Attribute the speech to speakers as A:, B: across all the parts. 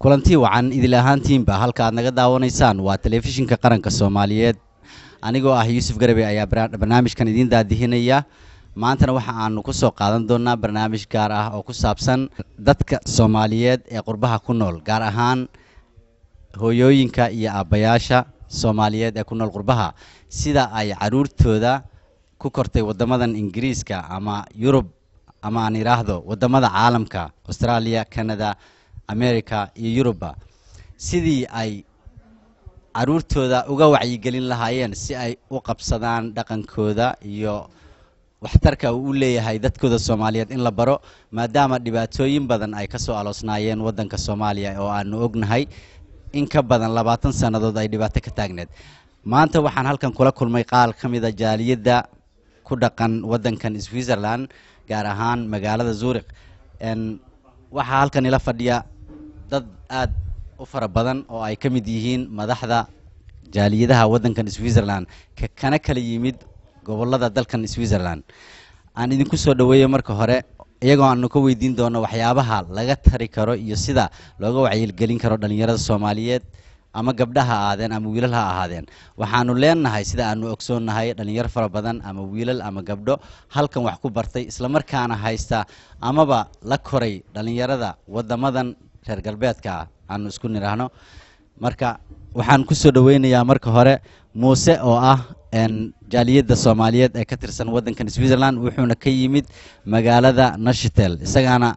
A: kulantii wacan idil ahaantiinba halka aad naga daawanaysaan waa telefishinka qaranka Soomaaliyeed anigoo ah Yuusuf Garabe ayaa barnaamijkan idin daadihinaya maantana waxa aanu ku soo qaadan doonaa barnaamij gaar ah oo ku saabsan dadka Soomaaliyeed ee qurbaha ku nool gaar ahaan hooyooyinka iyo aabayaasha Soomaaliyeed ee ku nool qurbaha sida ay caruurtooda ku kortay wadamadan Ingiriiska ama Yurub ama aan iraahdo wadamada caalamka Australia, Canada, America iyo Yuruba sidii ay caruurtooda uga wacyigelin lahaayeen si ay u qabsadaan dhaqankooda iyo waxtarka uu leeyahay dadkooda Soomaaliyeed in la baro maadaama dhibaatooyin badan ay ka soo aloosnaayeen wadanka Soomaaliya oo aanu ognahay in ka badan 20 sanadood ay dhibaato ka taagneed maanta waxaan halkan kula kulmay qaal kamida jaaliyada ku dhaqan wadankan Switzerland gaar ahaan magaalada Zurich waxa halkan ila fadhiya dad aad u fara badan oo ay kamid yihiin madaxda jaaliyadaha wadankan Switzerland kana kala yimid gobolada dalkan Switzerland aan idinku soo dhaweeyo marka hore iyagoo aan ka weydiin doono waxyaabaha laga tari karo iyo sida looga wacyigelin karo dhalinyarada Soomaaliyeed ama gabdhaha aadeen ama wiilal ha ahaadeen waxaanu leenahay sida aanu ogsoonahay dhalinyaro fara badan ama wiilal ama gabdho halkan wax ku bartay isla markaana haysta amaba la koray dhalinyarada wadamadan reer galbeedka aanu isku niraahno marka waxaan ku soo dhaweynayaa marka hore Muuse oo ah jaaliyada Soomaaliyeed ee ka tirsan wadankan Switzerland wuxuuna ka yimid magaalada Neuchâtel isagana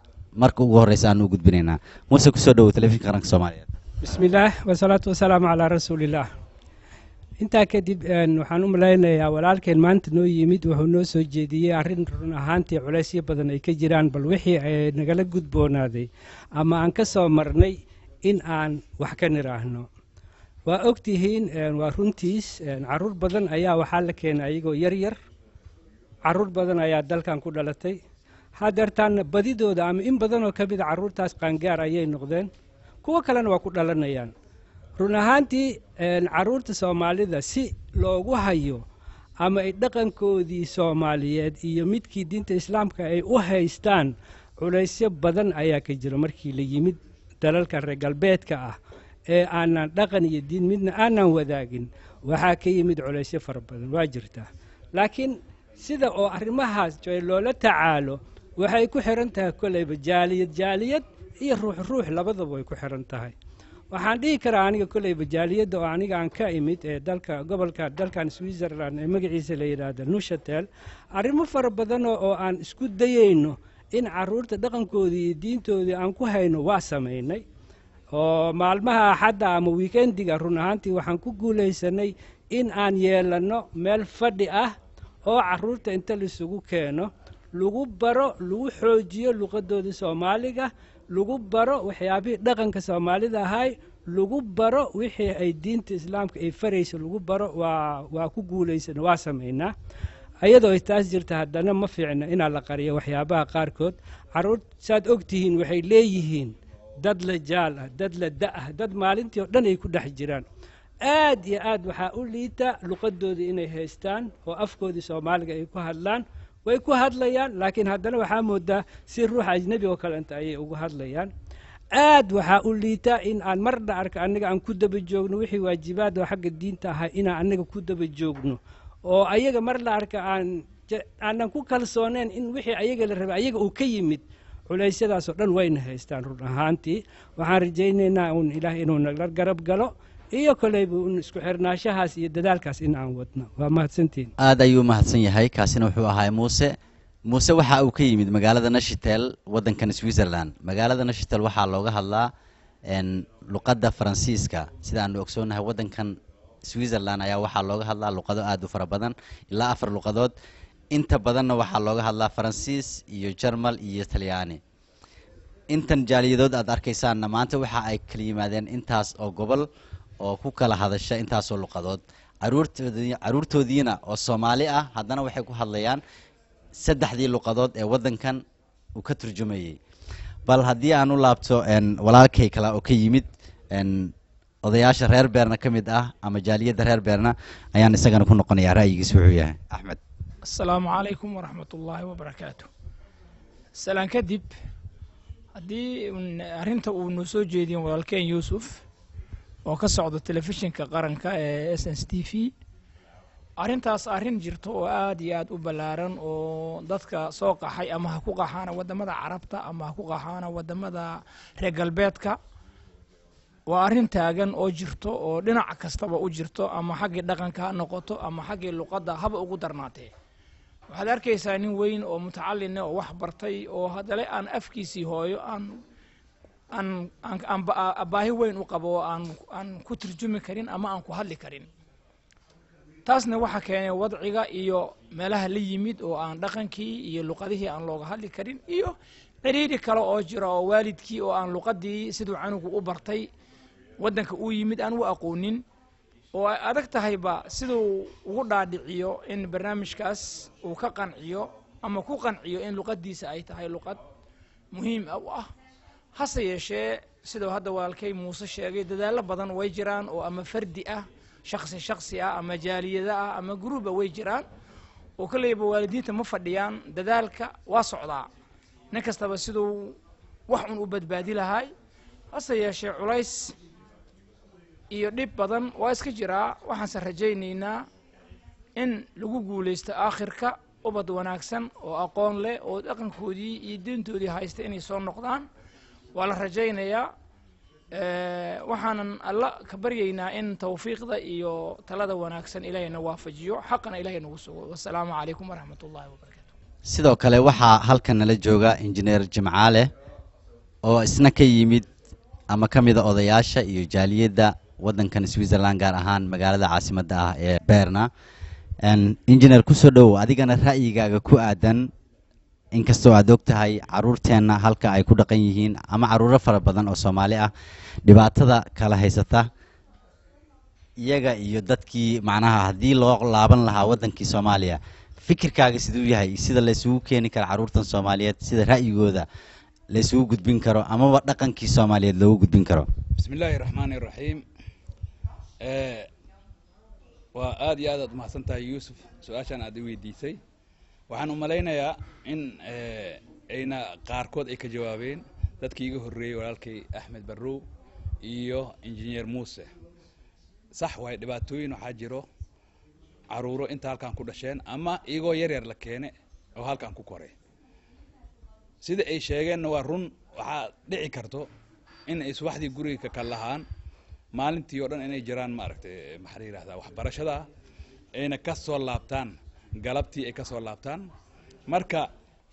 A: marka ugu horeysa aanu gudbinaynaa Muuse ku soo dhaw telefishinka qaranka Soomaaliyeed
B: bismillaah wasalaatu wasalaamu ala rasuulillah inta kadib waxaan u maleynayaa walaalkeen maanta noo yimid wuxuu noo soo jeediyay arrin run ahaantii culeysyo badan ay ka jiraan bal wixii ay nagala gudboonaaday ama aan ka soo marnay in aan wax ka niraahno waa ogtihiin waa runtiis caruur badan ayaa waxaa la keenay ayagoo yar yar caruur badan ayaa dalkan ku dhalatay hadeertaan badidooda ama in badan oo kamid caruurtaas qaangaar ayay noqdeen kuwa kalena waa ku dhalanayaan run ahaantii caruurta Soomaalida si loogu hayo ama ay dhaqankoodii Soomaaliyeed iyo midkii diinta Islaamka ay u haystaan culeysyo badan ayaa ka jira markii la yimid dalalka reer galbeedka ah ee aanan dhaqan iyo diin midna aanan wadaagin waxaa ka yimid culeysyo fara badan waa jirtaa laakiin sida oo arrimahaas loola tacaalo waxay ku xiran tahay kolayba jaaliyad iyo ruux labadaba way ku xiran tahay waxaan dhihi karaa aniga kolayba jaaliyada oo aniga aan ka imid ee dalka gobolka dalkan Switzerland ee magaciisa la yiraahdo Neuchâtel arrimo fara badan oo aan isku dayayno in caruurta dhaqankoodii iyo diintoodii aan ku hayno waa sameynay oo maalmaha axadda ama weekendiga run ahaantii waxaan ku guuleysanay in aan yeelano meel fadhi ah oo caruurta inta la isugu keeno lagu baro lagu xoojiyo luqadooda Soomaaliga lagu baro waxyaabihii dhaqanka Soomaalida ahay lagu baro wixii ay diinta Islaamka ay farayso lagu baro waa ku guuleysan waa sameynaa ayadoo ay taas jirta haddana ma fiicna in la qariyo waxyaabaha qaarkood caruur saad ogtihiin waxay leeyihiin dad la jaal ah dad la da' dad maalintii oo dhan ay ku dhex jiraan aad iyo aad waxa u liita luqadooda inay haystaan oo afkoodii Soomaaliga ay ku hadlaan way ku hadlayaan laakiin haddana waxa moodaa si ruux ajnabi oo kale inta ay ugu hadlayaan aad waxa u liita in aan marna arka aniga aan ku daba joogno wixii waajibaad oo xagga diinta ah in aan aniga ku daba joogno oo ayaga mar la arka aanan ku kalsooneen in wixii ayaga la rabay ayaga uu ka yimid culeysyadaas oo dhan wayna haystaan run ahaantii waxaan rajaynaynaa in Ilaahay inuu naga garab galo iyo kolayba in isku xirnaashahaas iyo dadaalkaas in aan wadno waa mahadsantiin
A: aad ayuu mahadsan yahay kaasina wuxuu ahaa Muuse waxa uu ka yimid magaalada Neuchâtel wadankan Switzerland magaalada Neuchâtel waxa looga hadlaa luqadda Faransiiska sida aan ogsoonahay wadankan Switzerland ayaa waxa looga hadlaa luqado aad u fara badan ilaa 4 luqadood inta badanna waxa looga hadlaa Faransiis iyo Jarmal iyo Talyaani intan jaaliyadood aad arkaysaan maanta waxa ay kala yimaadeen intaas oo gobol oo ku kala hadasha intaas oo luqadood caruurtoodiina oo Soomaali ah haddana waxay ku hadlayaan saddexdii luqadood ee wadankan uu ka turjumayay bal haddii aan u laabto walaalkay kala oo ka yimid odayaasha reer Beerna kamid ah ama jaaliyada reer Beerna ayaan isagana ku noqonayaa ra'yigiisa wuxuu yahay Axmed
C: السلام عليكم ورحمة الله وبركاته. سلام كدب haddii arrinta uu noo soo jeedin walaalkeen yuusuf oo ka socdo telefishinka qaranka ee SNTV arrintaas arrin jirto oo aad iyo aad u ballaaran oo dadka soo qaxay ama ha ku qaxaana waddamada carabta ama ha ku qaxaana waddamada reer galbeedka waa arrin taagan oo jirto oo dhinac kastaba u jirto ama xaggii dhaqanka ha noqoto ama xaggii luqadda haba ugu darnaatee waxaad arkaysaa nin weyn oo mutacalline oo wax bartay oo haddale aan afkiisii hooyo aan baahi weyn u qabo oo aan ku turjumi karin ama aan ku hadli karin taasna waxa keenay wadciga iyo meelaha la yimid oo aan dhaqankii iyo luqadihii aan looga hadli karin iyo ciriiri kale oo jira oo waalidkii oo aan luqadii siduu canugu u bartay waddanka uu yimid aan u aqoonin oo ay adag tahayba siduu ugu dhaadhiciyo in barnaamijkaas uu ka qanciyo ama ku qanciyo in luqadiisa ay tahay luqad muhiim u ah hase yeeshee sidoo hadda walaalkay muuse sheegay dadaallo badan way jiraan oo ama fardi ah shakhsi ah ama jaaliyada ah ama gruuba way jiraan oo kaleeyba waalidiinta ma fadhiyaan dadaalka waa socdaa nin kastaba siduu wax un u badbaadi lahay hase yeeshee culays iyo dhib badan waa iska jiraa waxaanse rajaynaynaa in lagu guulaysto aakhirka ubad wanaagsan oo aqoon leh oo dhaqankoodii iyo diintoodii haysta inay soo noqdaan waa la rajaynayaa waxaanan alla ka baryaynaa in tawfiiqda iyo talada wanaagsan ilaahayna waafajiyo xaqana ilaahay nagu sugo wassalaamu calaykum waraxmat ullahi wabarakaatu
A: sidoo kale waxaa halkan nala jooga injineer jimcaale oo isna ka yimid ama ka mida odayaasha iyo jaaliyadda waddankan Switzerland gaar ahaan magaalada caasimadda ah ee Berna injineer ku soo dhow adigana ra'yigaaga ku aadan inkastoo aad ogtahay caruurteena halka ay ku dhaqan yihiin ama caruuro fara badan oo Soomaali ah dhibaatada kala haysata iyaga iyo dadkii macnaha hadii loo laaban lahaa waddankii Soomaaliya fikirkaaga siduu yahay sida la isugu keeni karo caruurtan Soomaaliyeed sida ra'yigooda la isugu gudbin karo ama dhaqankii Soomaaliyeed loogu gudbin karo
D: bismillaahir rahmaanir rahiim waa aad iyo aad mahadsantahay Yuusuf su'aashan aad weydiisay waxaan u maleynayaa in ayna qaarkood ay ka jawaabeen dadkii iga horreeyay walaalkay Axmed Barrow iyo injineer Muuse sax way dhibaatooyin waxa jiro caruuro inta halkan ku dhasheen ama iyagoo yar la keenay oo halkan ku koray sida ay sheegeen waa run waxa dhici karto in ay subaxdii guriga ka kalahaan maalintii oo dhan inay jiraan ma aragtay maxaa la yiraahdaa waxbarashada ayna ka soo laabtaan galabtii ay ka soo laabtaan marka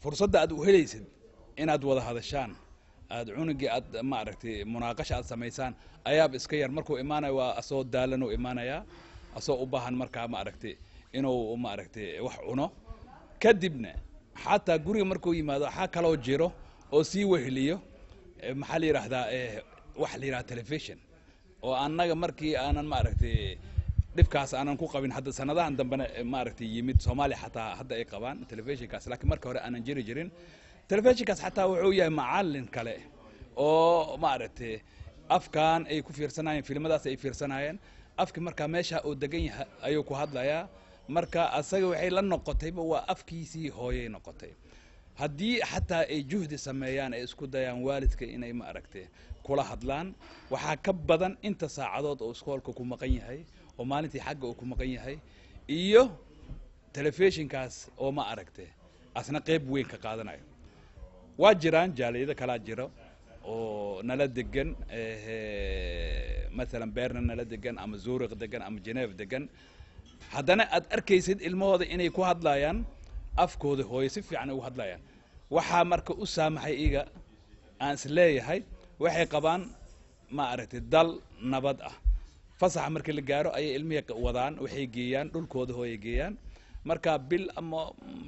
D: fursadda aad u helaysid inaad wada hadashaan aad cunugii aad ma aragtay munaaqasha aad samaysaan ayaab iska yar markuu imaanayo waa asoo daalan oo imaanaya asoo u baahan markaa ma aragtay inuu ma aragtay wax cuno kadibna xataa guriga markuu yimaado waxa kale oo jiro oo sii weheliyo maxaa la yiraahdaa wax la yiraahdo television oo annaga markii aanan ma aragtay dhibkaas aanan ku qabin hadda sanadahan dambana ma aragtay yimid Soomaaliya xataa hadda ay qabaan televisionkaas laakiin marka hore aanan jirin televisionkaas xataa wuxuu yahay macallin kale oo ma aragtay afkaan ay ku fiirsanayeen filmadaas ay fiirsanayeen afki marka meesha uu degan yahay ayuu ku hadlayaa marka asaga waxay la noqotay waa afkiisii hooyay noqotay haddii xataa ay juhdi sameeyaan ay isku dayaan waalidka inay ma aragtay kula hadlaan waxa ka badan inta saacadood oo iskoolka ku maqan yahay oo maalintii xagga uu ku maqan yahay iyo televisionkaas oo ma aragtay asna qayb weyn ka qaadanayo waa jiraan jaaliyada kala jiro oo nala degan مثلا Berna nala degan ama Zurich degan ama Geneva degan haddana aad arkaysid ilmahooda inay ku hadlayaan afkooda hooyo si fiican ugu hadlayaan waxa marka u saamaxay iga aan isleeyahay waxay qabaan ma aragtay dal nabad ah fasax markii la gaaro ay ilmihiisa wadaan waxay geeyaan dhulkooda hooyo geeyaan marka bil ama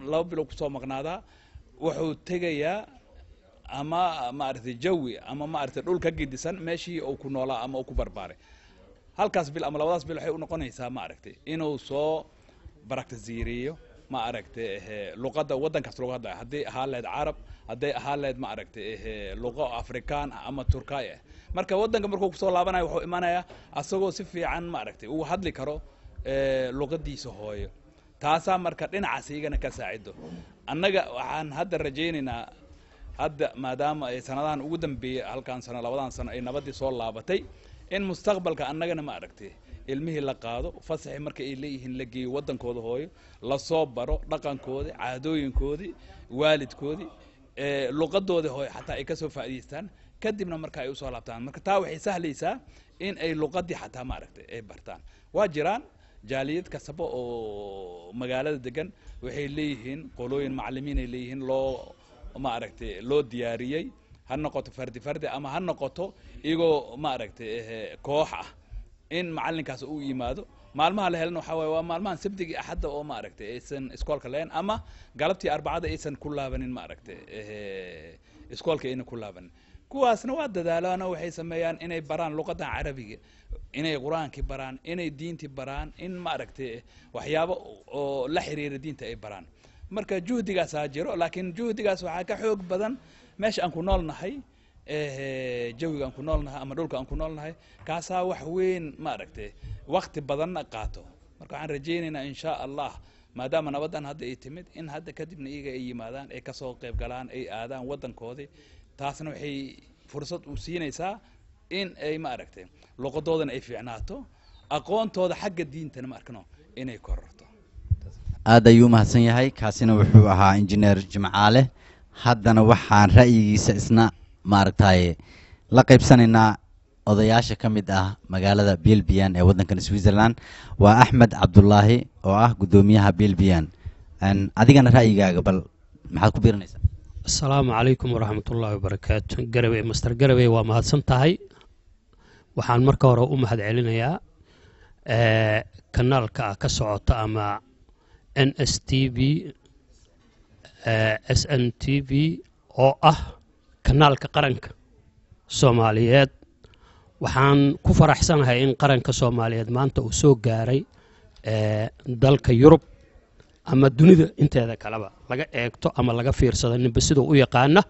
D: 2 bil ku soo maqnaada wuxuu tagayaa ama ma aragtay jawi ama ma aragtay dhulka gidisan meeshii uu ku noolaa ama uu ku barbaaray halkaas bil ama 2daas bil waxay u noqonaysaa ma aragtay inuu soo baraktiziiriyo ma aragtay luqadda waddankaas loo hadlayo haddii ahaa leed carab haddii ahaa leed ma aragtay luqo afrikaan ama turkaay marka waddanka markuu ku soo laabanayo wuxuu imaanayaa asagoo si fiican ma aragtay uu hadli karo luqadiisa hooyo taasaa marka dhinacaas igana ka saacido annaga waxaan hadda rajaynaynaa hadda maadaama ay sanadahan ugu dambeeyay halkan sano labadan sano ay nabadii soo laabatay in mustaqbalka annagana ma aragtay ilmihii la qaado fasaxi marka ay leeyihiin la geeyo wadankooda hooyo la soo baro dhaqankoodii caadooyinkoodii waalidkoodii luqadoodii hooyo xataa ay ka soo faa'iideystaan kadibna marka ay u soo laabtaan marka taa waxay sahlaysaa in ay luqadii xataa ma aragtay ay bartaan waa jiraan jaaliyad kastaba oo magaalada degan waxay leeyihiin qolooyin macallimiin ay leeyihiin loo ma aragtay loo diyaariyey ha noqoto fardi fardi ama ha noqoto iyagoo ma aragtay koox ah in macallinkaas uu yimaado maalmaha la helana waxaa waaye waa maalmahan sabtigii axadda oo ma aragtay aysan iskoolka lahayn ama galabtii arbacada aysan ku laabanin ma aragtay iskoolka ayna ku laabanin kuwaasna waa dadaalaana waxay sameeyaan inay baraan luqadan carabiga inay qur-aankii baraan inay diintii baraan in ma aragtay waxyaabo oo la xiriira diinta ay baraan marka juhdigaasaa jiro laakiin juhdigaas waxaa ka xoog badan meesha aan ku noolnahay jawiga aan ku noolnahay ama dhulka aan ku noolnahay kaasaa wax weyn ma aragtay waqti badanna qaato marka waxaan rajaynaynaa insha allah maadaama nabadan hadda ay timid in hadda kadibna iyaga ay yimaadaan ay kasoo qayb galaan ay aadaan wadankoodii taasna waxay fursad u siinaysaa in ay ma aragtay luqadoodana ay fiicnaato aqoontooda xagga diintana ma arkano inay kororto
A: aad ayuu mahadsan yahay kaasina wuxuu ahaa injineer Jimcaale haddana waxaan ra'yigiisa isna maaragtay la qaybsanaynaa odayaasha ka mid ah magaalada Bilbiyan ee wadankan Switzerland waa Axmed Cabdullaahi oo ah gudoomiyaha Bilbiyan adigana ra'yigaaga bal maxaad ku biirinaysaa
E: السلام عليكم ورحمة الله وبركاته قربي مستر قربي وما هتصنتهاي وحان مركا ورا أمهد علينا كنال كسعوت أما NSTV SNTV أو كنال كقرنك سوماليات وحان كفر أحسن هاي إن قرنك سوماليات ما أنت وسوق جاري دالك يوروب ama dunida inteeda kaleba laga eegto ama laga fiirsado nin basido u yaqaana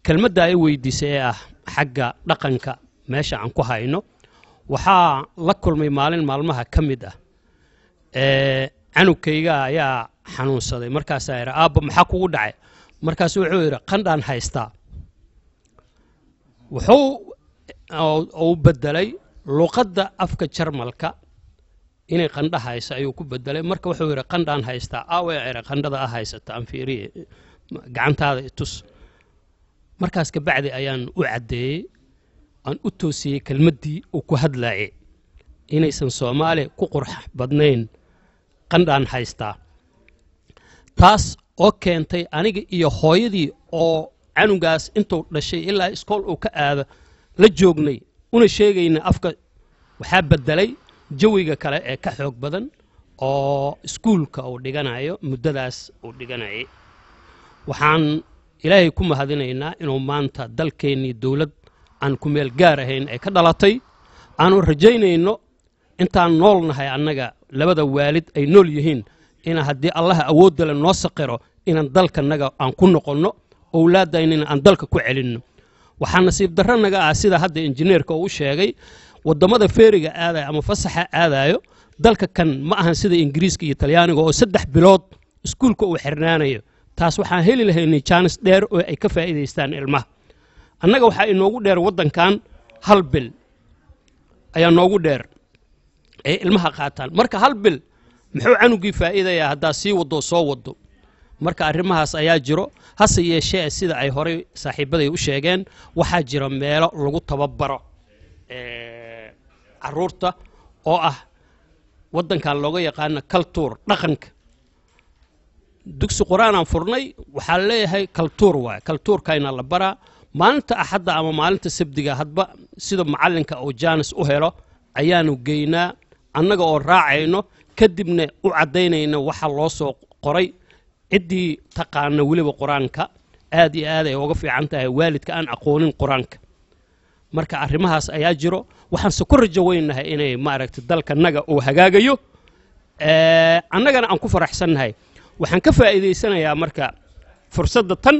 E: kelmadda ay weydiisay ah xagga dhaqanka meesha aan ku hayno waxa la kulmay maalin maalmaha kamid ah canugkayga ayaa xanuunsaday markaas ay aabba maxaa kugu dhacay markaas wuxuu yiri qandhaan haystaa wuxuu bedelay luqadda afka Jarmalka inay qandha haysa ayuu ku bedelay marka wuxuu yiri qandhaan haystaa aaway ay qandhada haysata aan fiiriye gacantaada itus markaas ka bacdi ayaan u cadeeyay aan u toosiyay kelmadii uu ku hadlaayay inaysan Soomaali ku qurux badnayn qandhaan haystaa taas oo keentay aniga iyo hooyadii oo canugaas intuu dhashay ilaa iskool uu ka aado la joognay una sheegayna afka waxa bedelay jawiga kale ee ka xoog badan oo iskuulka uu dhiganayo muddadaas uu dhiganayay waxaan ilaahay ku mahadinaynaa inuu maanta dalkeenii dawlad aan ku meel gaar ahayn ay ka dhalatay aanu rajaynayno intaan noolnahay annaga labada waalid ay nool yihiin in haddii Allah awood la noo saqiro inaan dalkanaga aan ku noqono awlaadaynina aan dalka ku celinno waxaan nasiib darranaga ah sida hadda injineerka uu sheegay wadamada feeriga aaday ama fasaxa aadayo dalka kan ma ahan sida Ingiriiska iyo Talyaaniga oo 3 bilood iskuulka uu xirnaanayo taas waxaan heli lahaynay chance dheer oo ay ka faa'iideystaan ilmaha annaga waxa inoogu dheer wadankan hal bil ayaa noogu dheer ee ilmaha qaataan marka hal bil muxuu canugii faa'iidayaa hadaa sii wado soo wado marka arrimahaas ayaa jiro hase yeeshee sida ay hore saaxiibaday u sheegeen waxa jira meelo lagu tababaro caruurta oo ah wadankan looga yaqaan culture dhaqanka dugsi quraan aan furnay waxa leeyahay culture waa culture-kayna la bara maalinta axadda ama maalinta sabdiga hadba sida macallinka oo jaanis u helo ayaanu geynaa annaga oo raacayno kadibna u cadeynayna waxa loo soo qoray cidii taqaana waliba quraanka aad iyo aad ay uga fiican tahay waalidka aan aqoonin quraanka marka arrimahaas ayaa jiro waxaan soo korjaweynahay inay ma aragtay dalkanaga oo hagaagayo annagana aan ku faraxsanahay waxaan ka faa'iideysanayaa marka fursadda tan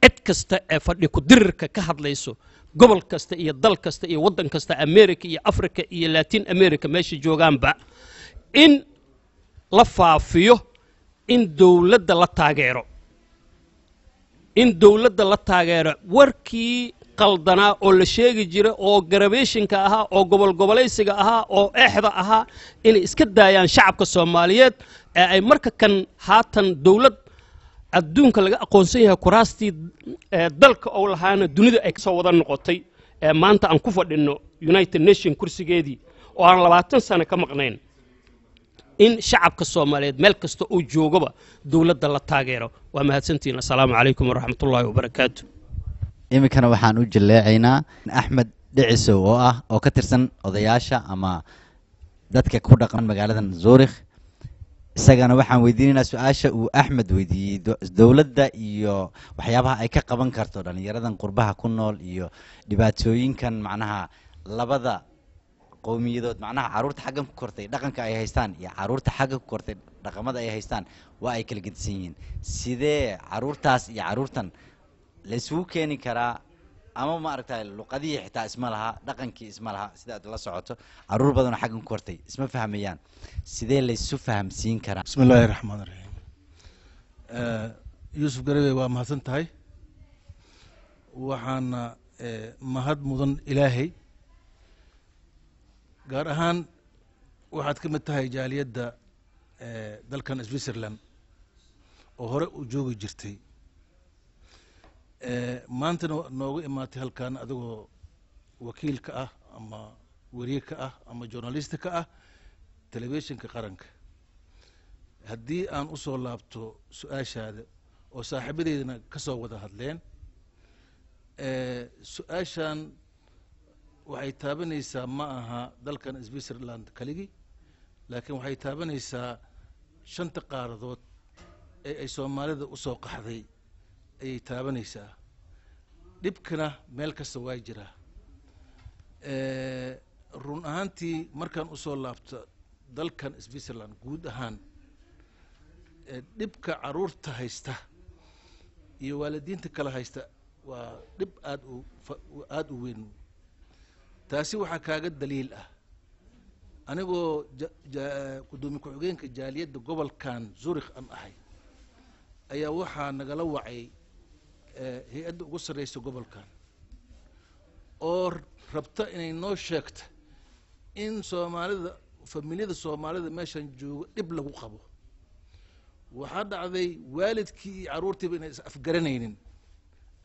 E: cid kasta ee fadhi ku dirirka ka hadlayso gobol kasta iyo dal kasta iyo wadan kasta America iyo Africa iyo Latin America meesha joogaanba in la faafiyo in dawladda la taageero in dowladda la taageero warkii qaldanaa oo la sheegi jiray oo garabeeshinka ahaa oo gobolgobolaysiga ahaa oo eexda ahaa inay iska daayaan shacabka soomaaliyeed ee ay marka kan haatan dowlad adduunka laga aqoonsan yahay kuraastii dalka oo lahaana dunida ay kasoo wada noqotay ee maanta aan ku fadhinno united nation kursigeedii oo aan 20 sano ka maqnayn in shacabka soomaaliyeed meel kasta uu joogaba dowladda la taageero waa mahadsantihiin assalaamu calaykum waraxmatullaahi wabarakaatu
A: iminkana waxaan u jaleecaynaa axmed dhicisow oo ka tirsan odayaasha ama dadka ku dhaqan magaaladan Zurich isagana waxaan weydiinaynaa su'aasha uu Axmed weydiiyey dowladda iyo waxyaabaha ay ka qaban karto dhalinyaradan qurbaha ku nool iyo dhibaatooyinkan macnaha labada qowmiyadood macnaha caruurta xaggan ku kortay dhaqanka ay haystaan iyo caruurta xagga ku kortay dhaqamada ay haystaan waa ay kala gedsan yihiin sidee caruurtaas iyo caruurtan la isugu keeni karaa ama ma aragtay luqadii xitaa isma laha dhaqankii isma laha sida aad la socoto caruur badan oo xaggan ku kortay isma fahmayaan sidee la isu fahamsiin karaa
F: bismillaahir rahmaanir rahiim Yusuf Garawe waa mahadsan tahay waxaana mahad mudan ilaahay gaar ahaan waxaad ka mid tahay jaaliyadda dalkan Switzerland oo hore u joogi jirtay maantana noogu imaatay halkan adigoo wakiil ka ah ama wariye ka ah ama journalist ka ah telefishinka qaranka haddii aan u soo laabto su'aashaada oo saaxiibadeedana ka soo wada hadleen su'aashan waxay taabanaysaa ma aha dalkan Switzerland kaligi laakiin waxay taabanaysaa shanta qaaradood ee ay Soomaalida u soo qaxday ay taabanaysaa dhibkana meel kasta waa jira run ahaantii markaan u soo laabto dalkan Switzerland guud ahaan dhibka caruurta haysta iyo waalidiinta kala haysta waa dhib aad u weyn taasi waxaa kaaga daliil ah anigoo gudoomiye ku-xigeenka jaaliyadda gobolkan Zurich aan ahay ayaa waxaa nagala wacay hay-adda ugu sarreysa gobolkan oo rabta inay noo sheegto in Soomaalida familiyada Soomaalida meeshan joogo dhib lagu qabo waxaa dhacday waalidkii iyo caruurtiiba inay is afgaranaynin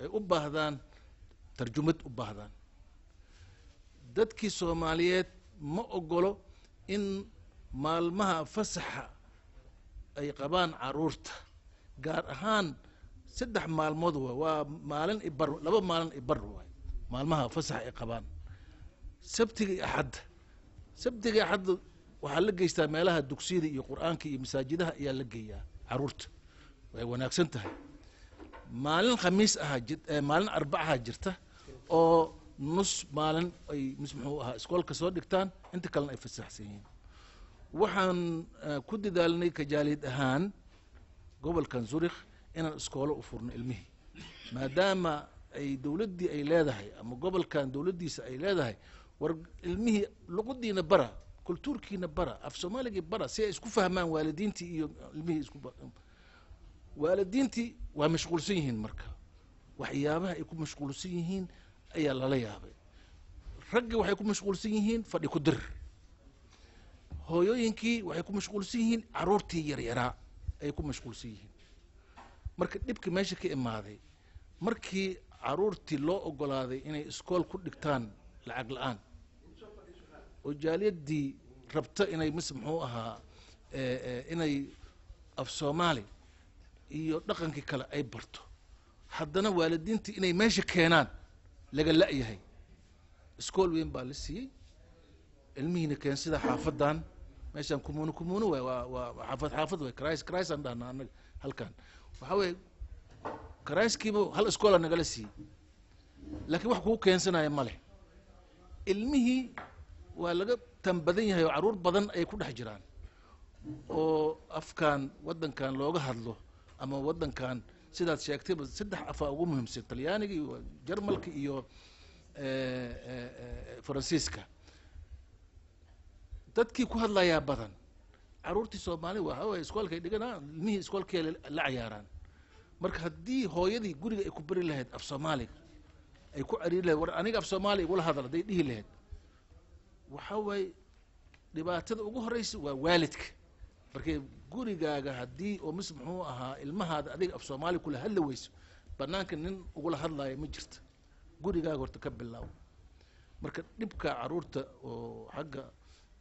F: ay u baahdaan tarjumad u baahdaan dadkii Soomaaliyeed ma ogolo in maalmaha fasaxa ay qabaan caruurta gaar ahaan 3 maalmood waa maalin ibar 2 maalin ibar waay maalmaha fasaxa ay qabaan sabtiga iyo axad waxaa la geystaa meelaha dugsiyada iyo quraanka iyo masaajidaha ayaa la geeyaa caruurta way wanaagsan tahay maalin khamiis maalin arbacaha jirta oo nus maalin ay muxuu ahaa iskoolka soo dhigtaan inta kalena ay fasaxsan yihiin waxaan ku dadaalnay kajaalid ahaan gobolkan Zurich inaan iskoolo u furno ilmihii maadaama ay dowladdii ay leedahay ama gobolkan dowladdiisa ay leedahay war ilmihii luqadiina bara kultuurkiina bara af Soomaaliga bara si ay isku fahmaan waalidiintii iyo ilmihii isku waalidiintii waa mashquulsan yihiin marka waxyaabaha ay ku mashquulsan yihiin ayaa lala yaabay ragga waxay ku mashquulsan yihiin fadhi ku dir hooyooyinkii waxay ku mashquulsan yihiin caruurtii yaryaraa ay ku mashquulsan yihiin marka dhibka meesha ka imaaday markii caruurtii loo ogolaaday inay iskool ku dhigtaan lacag la'aan oo jaaliyadii rabta inay muxuu ahaa inay af Soomaali iyo dhaqankii kale ay barto haddana waalidiintii inay meesha keenaan laga la'yahay iskool weyn baa la siiyey ilmihiina keen sida xaafadan meeshan kumuunu waa xaafad way krais aan dhahnaa annaga halkan waxaa weeye karaiskiiba hal iskoola nagala siiyey laakiin wax kugu keensanaya ma leh ilmihii waa laga tan badan yahay oo caruur badan ay ku dhex jiraan oo afkan waddankan looga hadlo ama waddankan sidaad sheegtayba 3 af ugu muhiimsan Talyaaniga iyo Jarmalka iyo Faransiiska dadkii ku hadlayaa badan caruurtii Soomaali waxa way iskoolka dhiganaa ilmihii iskoolkii la ciyaaraan marka haddii hooyadii guriga ay ku bari lahayd af soomaaliga ay ku cariiri lahayd war aniga af soomaaliya igula hadal hadday dhihi lahayd waxaa waaye dhibaatada ugu horeysa waa waalidka markay gurigaaga haddii oo mis muxuu ahaa ilmahaada adiga af soomaaliya kula hadli weyso banaanka nin ugula hadlaayo ma jirta gurigaaga horta ka bilaabo marka dhibka caruurta oo xagga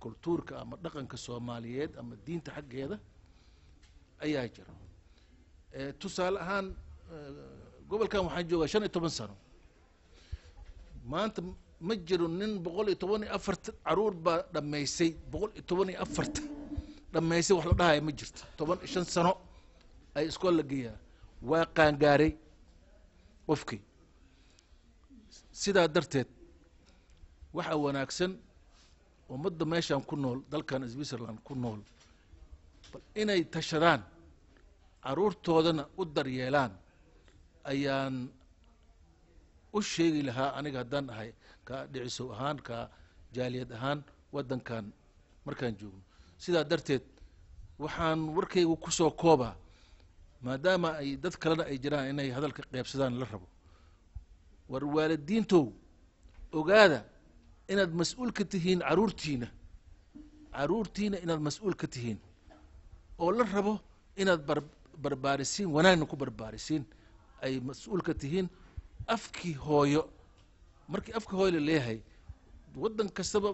F: kultuurka ama dhaqanka soomaaliyeed ama diinta xaggeeda ayaa jira tusaale ahaan gobolkan waxaan joogaa 15 sano maanta ma jiro nin 114 caruur baa dhammaysay 114 dhammaysay wax la dhahayo ma jirto 15 sano ay iskool la geeyaa waa qaangaaray qofkii sidaa darteed waxaa wanaagsan ummadda meeshaan ku nool dalkan Switzerland ku nool inay tashadaan caruurtoodana u daryeelaan ayaan u sheegi lahaa aniga haddaan ahay ka dhicisow ahaan ka jaaliyad ahaan waddankan markaan joogno sidaa darteed waxaan warkaygu ku soo koobaa maadaama ay dad kalena ay jiraan inay hadalka qaybsadaan la rabo war waalidiintow ogaada inaad mas-uul ka tihiin caruurtiina inaad mas-uul ka tihiin oo la rabo inaad barbaarisiin wanaagna ku barbaarisiin ay mas-uul ka tihiin afkii hooyo markii afkii hooyo la leeyahay waddan kastaba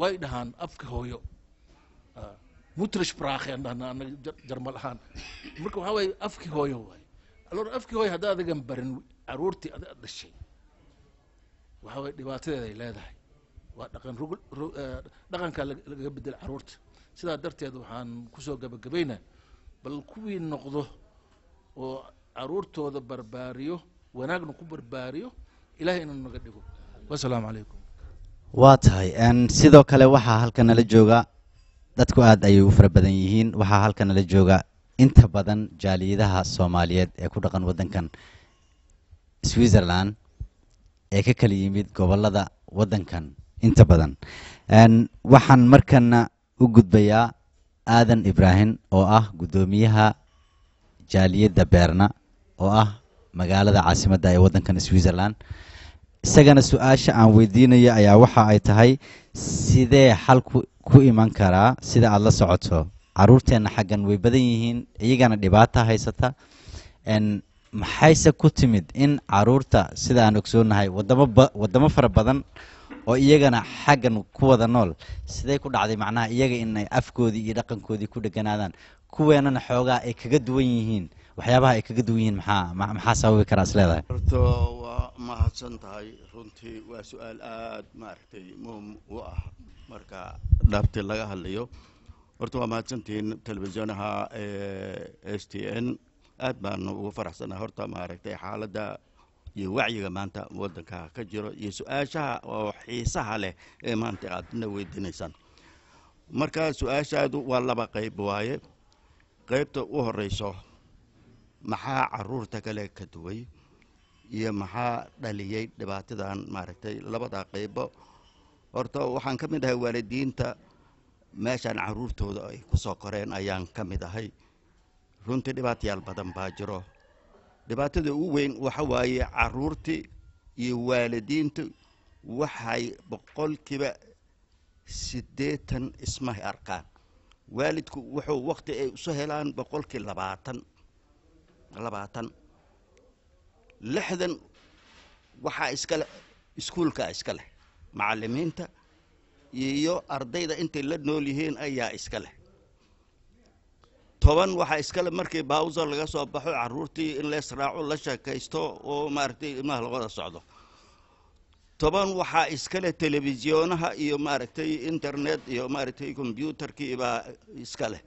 F: way dhahaan afkii hooyo mutrashbraache aan dhahnaa anaga jarmal ahaan marka waxaa waaye afkii hooyo waaye alor afkii hooyo haddaa adigan barin caruurtii adiga dhashay waxaa waaye dhibaatadeeda ay leedahay waa dhaqankaa lagaga bedel caruurta sidaa darteed waxaan kusoo gabagabaynaa bal kuwii noqdo oo caruurtooda barbaariyo wanaagna ku barbaariyo ilaahay inuu naga dhigo wasalaamu calaykum
A: waa tahay sidoo kale waxaa halkan nala jooga dadku aad ayay u fara badan yihiin waxaa halkan nala jooga inta badan jaaliyadaha Soomaaliyeed ee ku dhaqan waddankan Switzerland ee ka kala yimid gobolada waddankan inta badan waxaan markana u gudbayaa aadan Ibrahim oo ah gudoomiyaha jaaliyadda Beerna oo ah magaalada caasimadda ee waddankan Switzerland isagana su'aasha aan weydiinayo ayaa waxa ay tahay sidee xal ku iman karaa sida aad la socoto caruurteena xaggan way badan yihiin iyagana dhibaato haysata maxayse ku timid in caruurta sida aan ogsoonahay wadamo fara badan oo iyagana xaggan ku wada nool sidee ku dhacday macnaha iyaga inay afkoodii iyo dhaqankoodii ku dheganaadaan kuweenana xoogaa ay kaga duwan yihiin waxyaabaha ay kaga duwan yihiin maxaa sababi karaa is leedahay
G: horta waa mahadsan tahay runtii waa su-aal aad maaragtay muhim u ah marka dhaabti laga hadlayo horta waa mahadsantihiin telefisyonaha STN aad baan ugu faraxsanahay horta maaragtay xaaladda iyo wacyiga maanta waddanka ka jiro iyo su-aashaha oo xiisaha leh ee maanta aadna weydiinaysaan marka su-aashaadu waa laba qayb waaye qaybta u horeyso maxaa caruurta kale ka duway iyo maxaa dhaliyay dhibaatadan maaragtay labada qaybo horta waxaan ka mid ahay waalidiinta meeshaan caruurtooda ay ku soo koreen ayaan ka mid ahay runtii dhibaatayaal badan baa jiro dhibaatada ugu weyn waxa waaye caruurtii iyo waalidiinta waxay 80% isma arkaan waalidku wuxuu waqti ay u soo helaan 20% 60 waxa iskale iskuulka iskale macallimiinta iyo ardayda intay la nool yihiin ayaa iskale 10 waxa iskale markii baawsa laga soo baxo caruurtii in la israaco la sheekaysto oo maartay ilmaha la wada socdo 10 waxa iskale telefisyonaha iyo maartay internet iyo maartay computerkii baa iskale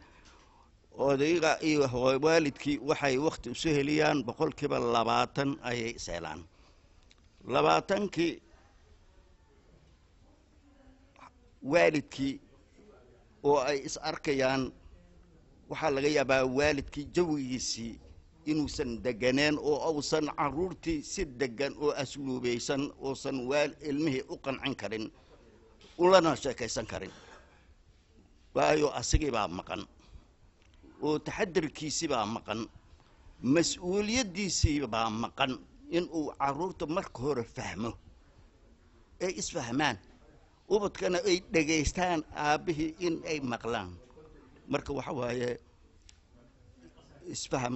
G: odayga iyo waalidkii waxay waqti u soo heliyaan 20% ayay seelaan 20kii waalidkii oo ay is arkayaan waxa laga yaabaa waalidkii jawigiisii inuusan deganeen oo uusan caruurtii si degan oo asluubaysan oosan ilmihii u qancin karin ulana sheekaysan karin waayo asigii baa maqan oo taxadirkiisii baa maqan mas-uuliyaddiisii baa maqan inuu carruurta marka hore fahmo ay isfahmaan ubadkana ay dhegaystaan aabbihii in ay maqlaan marka waxa waaye isfaham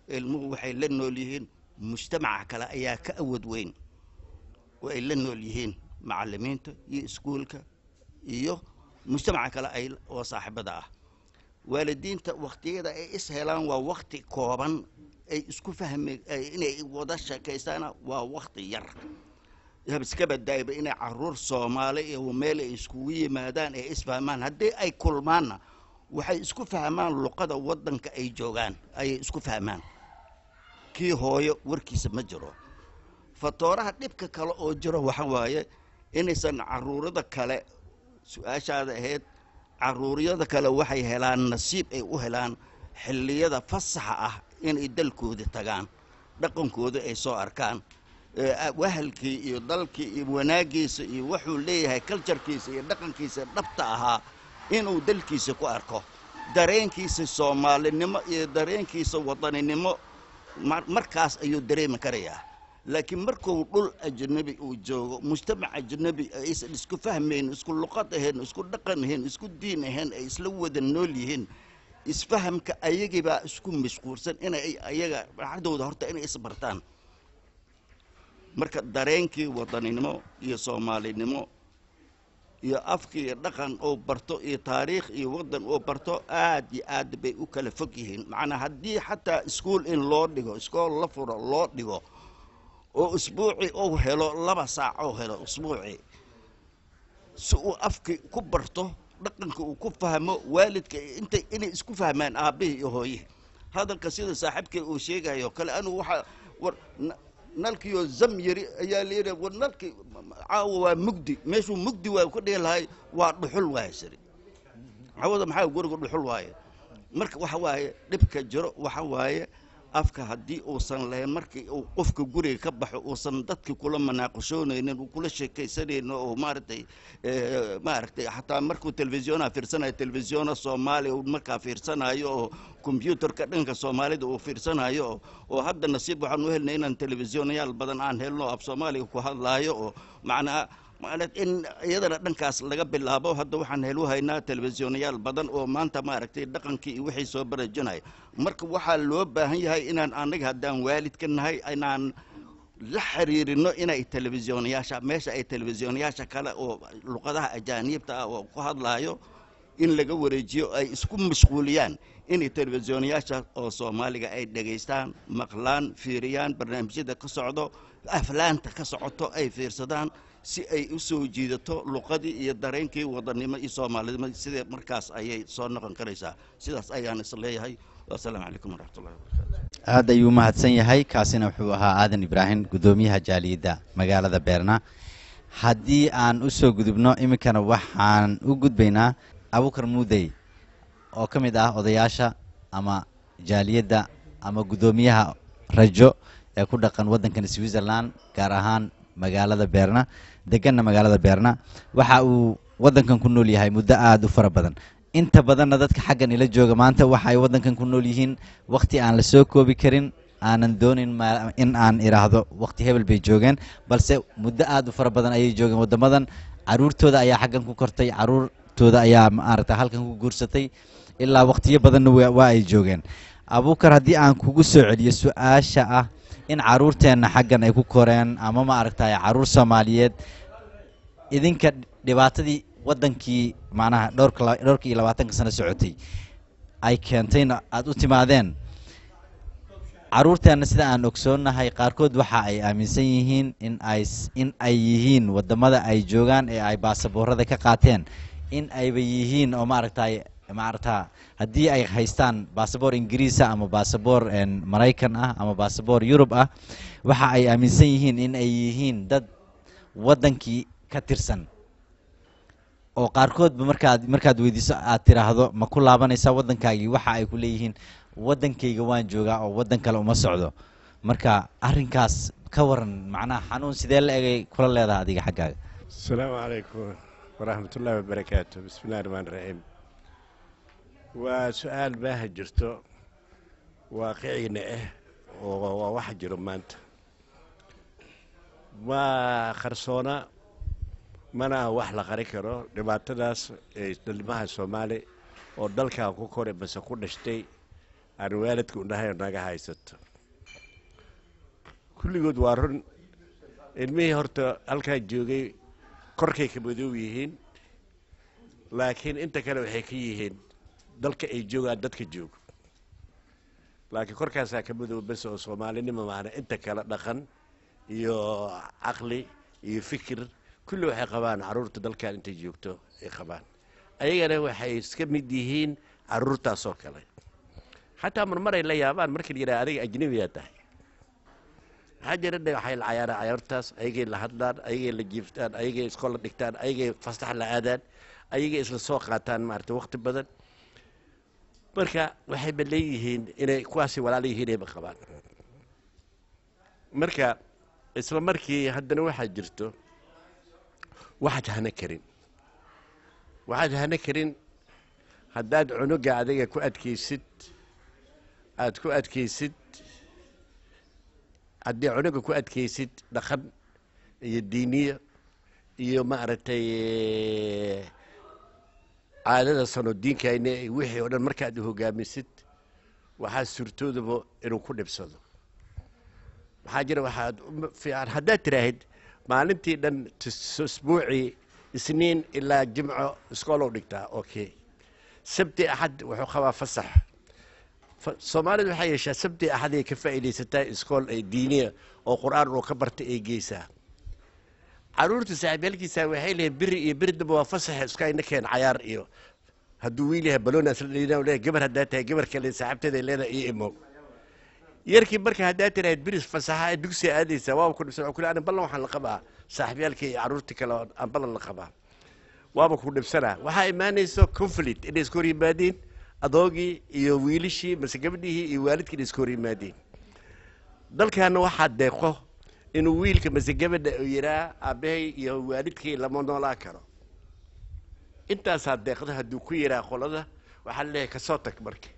G: ilmuhu waxay la nool yihiin mujtamaca kale ayaa ka awood weyn oo ay la nool yihiin macallimiinta iyo iskuulka iyo mujtamaca kale ay oo saaxiibada ah waalidiinta waqtiyada ay is helaan waa waqti kooban ay isku fahmi inay wada sheekaystaan waa waqti yar iska badayba inay carruur Soomaali iyo meel ay iskugu yimaadaan ay isfahmaan haddii ay kulmaanna waxay isku fahmaan luqada wadanka ay joogaan ay isku fahmaan kii hooyo warkiisa ma jiro fatooraha dhibka kale oo jiro waxa waaye inaysan carruurada kale su'aashaada ahayd carruuriyada kale waxay helaan nasiib ay u helaan xilliyada fasaxa ah inay dalkooda tagaan dhaqankooda ay soo arkaan wahalkii iyo dalkii iyo wanaagiisa iyo wuxuu leeyahay culturekiisa iyo dhaqankiisa dhabta ahaa inuu dalkiisa ku arko dareenkiisa Soomaalinimo iyo dareenkiisa wadaninimo markaas ayuu dareemi karayaa laakiin markuu dhul ajnabi uu joogo mujtamac ajnabi ay isku fahmeen isku luqad ahayn isku dhaqan ahayn isku diin ahayn ay isla wada nool yihiin isfahamka ayagiiba isku mashquulsan inay ayaga dhacdooda horta inay isbartaan marka dareenkii wadaninimo iyo Soomaalinimo iyo afkii iyo dhaqan oo barto iyo taariikh iyo wadan oo barto aad iyo aad bay u kala fog yihiin macna haddii xataa iskuul in loo dhigo iskool la furo loo dhigo oo usbuuci oo helo 2 saac oo helo usbuuci si uu afkii ku barto dhaqanka uu ku fahmo waalidka inay isku fahmaan aabbihii iyo hooyihii hadalka sida saaxiibkii uu sheegayo kale anu waxa nalkiyo zamyari ayaa leeyahay war nalki caawa waa mugdi meeshuu mugdi waa ku dheelahay waa dhuxul waay sari cawada maxaa guriga dhuxul waay marka waxa waaye dhibka jiro waxa waaye afka haddii uusan lahayn markii uu qofka guriga ka baxo uusan dadkii kula manaaqashoonaynin uu kula sheekaysanaynin oo maaragtay xataa markuu telefisyoona fiirsanayo telefisyoona Soomaali uu markaa fiirsanayo oo computerka dhanka Soomaalida uu fiirsanayo oo hadda nasiib waxaan u helnay inaan telefisyoonyaal badan aan helno af Soomaaliga ku hadlaayo oo macnaa in iyadana dhankaas laga bilaabo hadda waxaan helu haynaa telefisyoonyaal badan oo maanta maaragtay dhaqankii iyo wixii soo barajinay marka waxa loo baahan yahay inaan anaga hadaan waalidka nahay inaan la xiriirino inay telefisyoonyaasha meesha ay telefisyoonyaasha kale oo luqadaha ajaanibta ah oo ku hadlaayo in laga wareejiyo ay isku mashquuliyaan inay telefisyoonyaasha oo Soomaaliga ay dhageystaan maqlaan fiiriyaan barnaamijyada ka socdo aflaanta ka socoto ay fiirsadaan si ay u soo jiidato luqadii iyo dareenkii wadanimo iyo Soomaalida sida markaas ayay soo noqon karaysaa sidaas ayaan isleeyahay wassalaamu calaykum waraxmatullaahi wabarakaatuh
A: aad ayuu mahadsan yahay kaasina wuxuu ahaa Aadan Ibraahim gudoomiyaha jaaliyadda magaalada Beerna haddii aan u soo gudubno iminkana waxaan u gudbaynaa Abuukar Muudey oo ka mid ah odayaasha ama jaaliyadda ama gudoomiyaha rajo ee ku dhaqan wadankan Switzerland gaar ahaan magaalada Beerna deganna magaalada Beerna waxa uu wadankan ku nool yahay muddo aad u fara badan inta badanna dadka xaggan ila jooga maanta waxa ay wadankan ku nool yihiin waqti aan la soo koobi karin aanan doonin in aan iraahdo waqti hebel bay joogeen balse muddo aad u fara badan ayay joogeen wadamadan caruurtooda ayaa xaggan ku kortay caruurtooda ayaa maaragtay halkan ku guursatay ilaa waqtiyo badanna waa ay joogeen Abuukar haddii aan kugu soo celiyo su'aasha ah in caruurteena xaggan ay ku koreen ama ma aragtay caruur Soomaaliyeed idinka dhibaatadii wadankii macnaha dhowrkii 20 sano socotay ay keentayna aad u timaadeen caruurteena sida aan ogsoonahay qaarkood waxa ay aaminsan yihiin in ay yihiin wadamada ay joogaan ee ay baasaboorada ka qaateen in ayba yihiin oo ma aragtay haddii ay haystaan baasaboor Ingiriisa ama baasaboor Mareykan ah ama baasaboor Yurub ah waxa ay aaminsan yihiin in ay yihiin dad wadankii ka tirsan oo qaarkood markaad weydiiso aad tiraahdo ma ku laabanaysaa wadankaagii waxa ay ku leeyihiin wadankayga waan joogaa oo wadan kale uma socdo marka arrinkaas ka waran macnaha xanuun sidee la egay kula leedahay adiga xaggaaga
H: assalaamu calaykum waraxmatullaahi wabarakaatuh bismillaahi rahmaani rahiim waa su'aal baaha jirto واقعينا وواحد جرو مانتا ما خرصونا mana wax la qari karo dhibaatadaas ee dalmaha Soomaali oo dalka ku koray bas ku dhashtay aan waalidku dhahay naga haysato kulligood waa run ilmihii horta halka joogay korkay ka madow yihiin laakiin inta kale waxay ka yihiin dalka ay joogaan dadka jooga laakiin korkaas ka madow bas oo Soomaalinimo maana inta kale dhaqan iyo aqli iyo fikir كل واحد قبان عرورته دلك أنت جوكتو قبان أيها أنا وحي سكمل ديهين عرورته صوكله حتى من مرة إلا يابان مركز يرى هذه أجنبية تاعي حاجة ردنا حي العيارة عيارتاس أيها الهدلان أيها الجيفتان أيها سكول دكتان أيها فستح العادات أيها اسم السوق عتان مارت وقت بدل مركا وحي بليهين إن كواسي ولا ليهين بقبان مركا اسم مركي هدنا واحد جرتو واحد هنكرين هداد عنق عادية كوأد كيست كوأد كيست عدي عنق كوأد كيست دخل الدينية يوم أردتي عادة صنو الدين كاينة وحي ولا المركز هو قام ست وحاس سرتو دبو إنه كل بصدق حاجة واحد في هداد تراهد maalintii dhan usbuucii isniin ilaa jimco iskool dhigtaa okay sabti ahad wuxuu qabaa fasax Soomaalidu waxay yeeshaa sabti ahad ay ka faa'iideysataa iskool ay diiniya oo quraan oo ka bartay ay geeysaa caruurta saaxiibkiisa waxay leeyihiin biri iyo birdaba waa fasax iska in keen cayaar iyo hadduu wiil yahay baloon asal leeyahay gabar hadaa tahay gabar kale saaxiibteeda leedahay iyo imo يركي بركة هدات رأيت بريس فسحة دكسي هذه سواء كل بسرعة كل أنا بالله وحنا لقبها صاحبي الكي عروتك لو أنا بالله لقبها وابا كل بسرعة وهاي ما نيسو كونفليت إن سكوري مادين أضاقي يويلشي بس قبله يوالد كده سكوري مادين ضل كان واحد دقه إنه ويل كمس قبل يرى أبيه يوالد كي لما نولا كرو أنت صدق ده الدكويرة خلاص وحله كصوتك بركة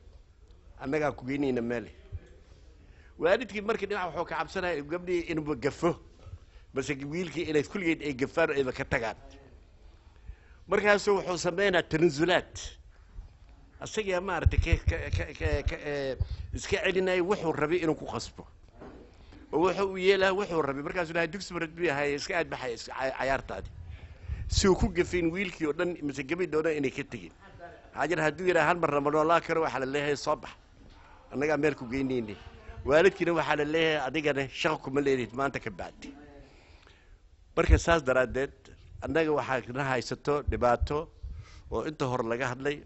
H: أنا قاعد كويني نمالي والدك مركز دينا وحوك عبسنا قبلي إنه بقفه بس قبيلك إلى كل جد جفار إذا كتجان مركز سو حسمينا التنزلات السجى ما أردت ك إسكعلنا وحو الربيع إنه كخصبه وحو يلا وحو الربيع مركز سو هدوكس برد بيها هاي إسكعد بحي عيارت هذه سو كوج فين ويلكي ودن مسجبي دونا إنه كتجين حاجة هدو يلا هالمرة من الله كروا على الله الصبح أنا قام مالكو جينيني والدكنا waxaa la leeyahay adigana shaqo kuma leeyahay maanta ka baadi marka saas daraadeed annaga waxa ka haysato dhibaato oo inta hor laga hadlay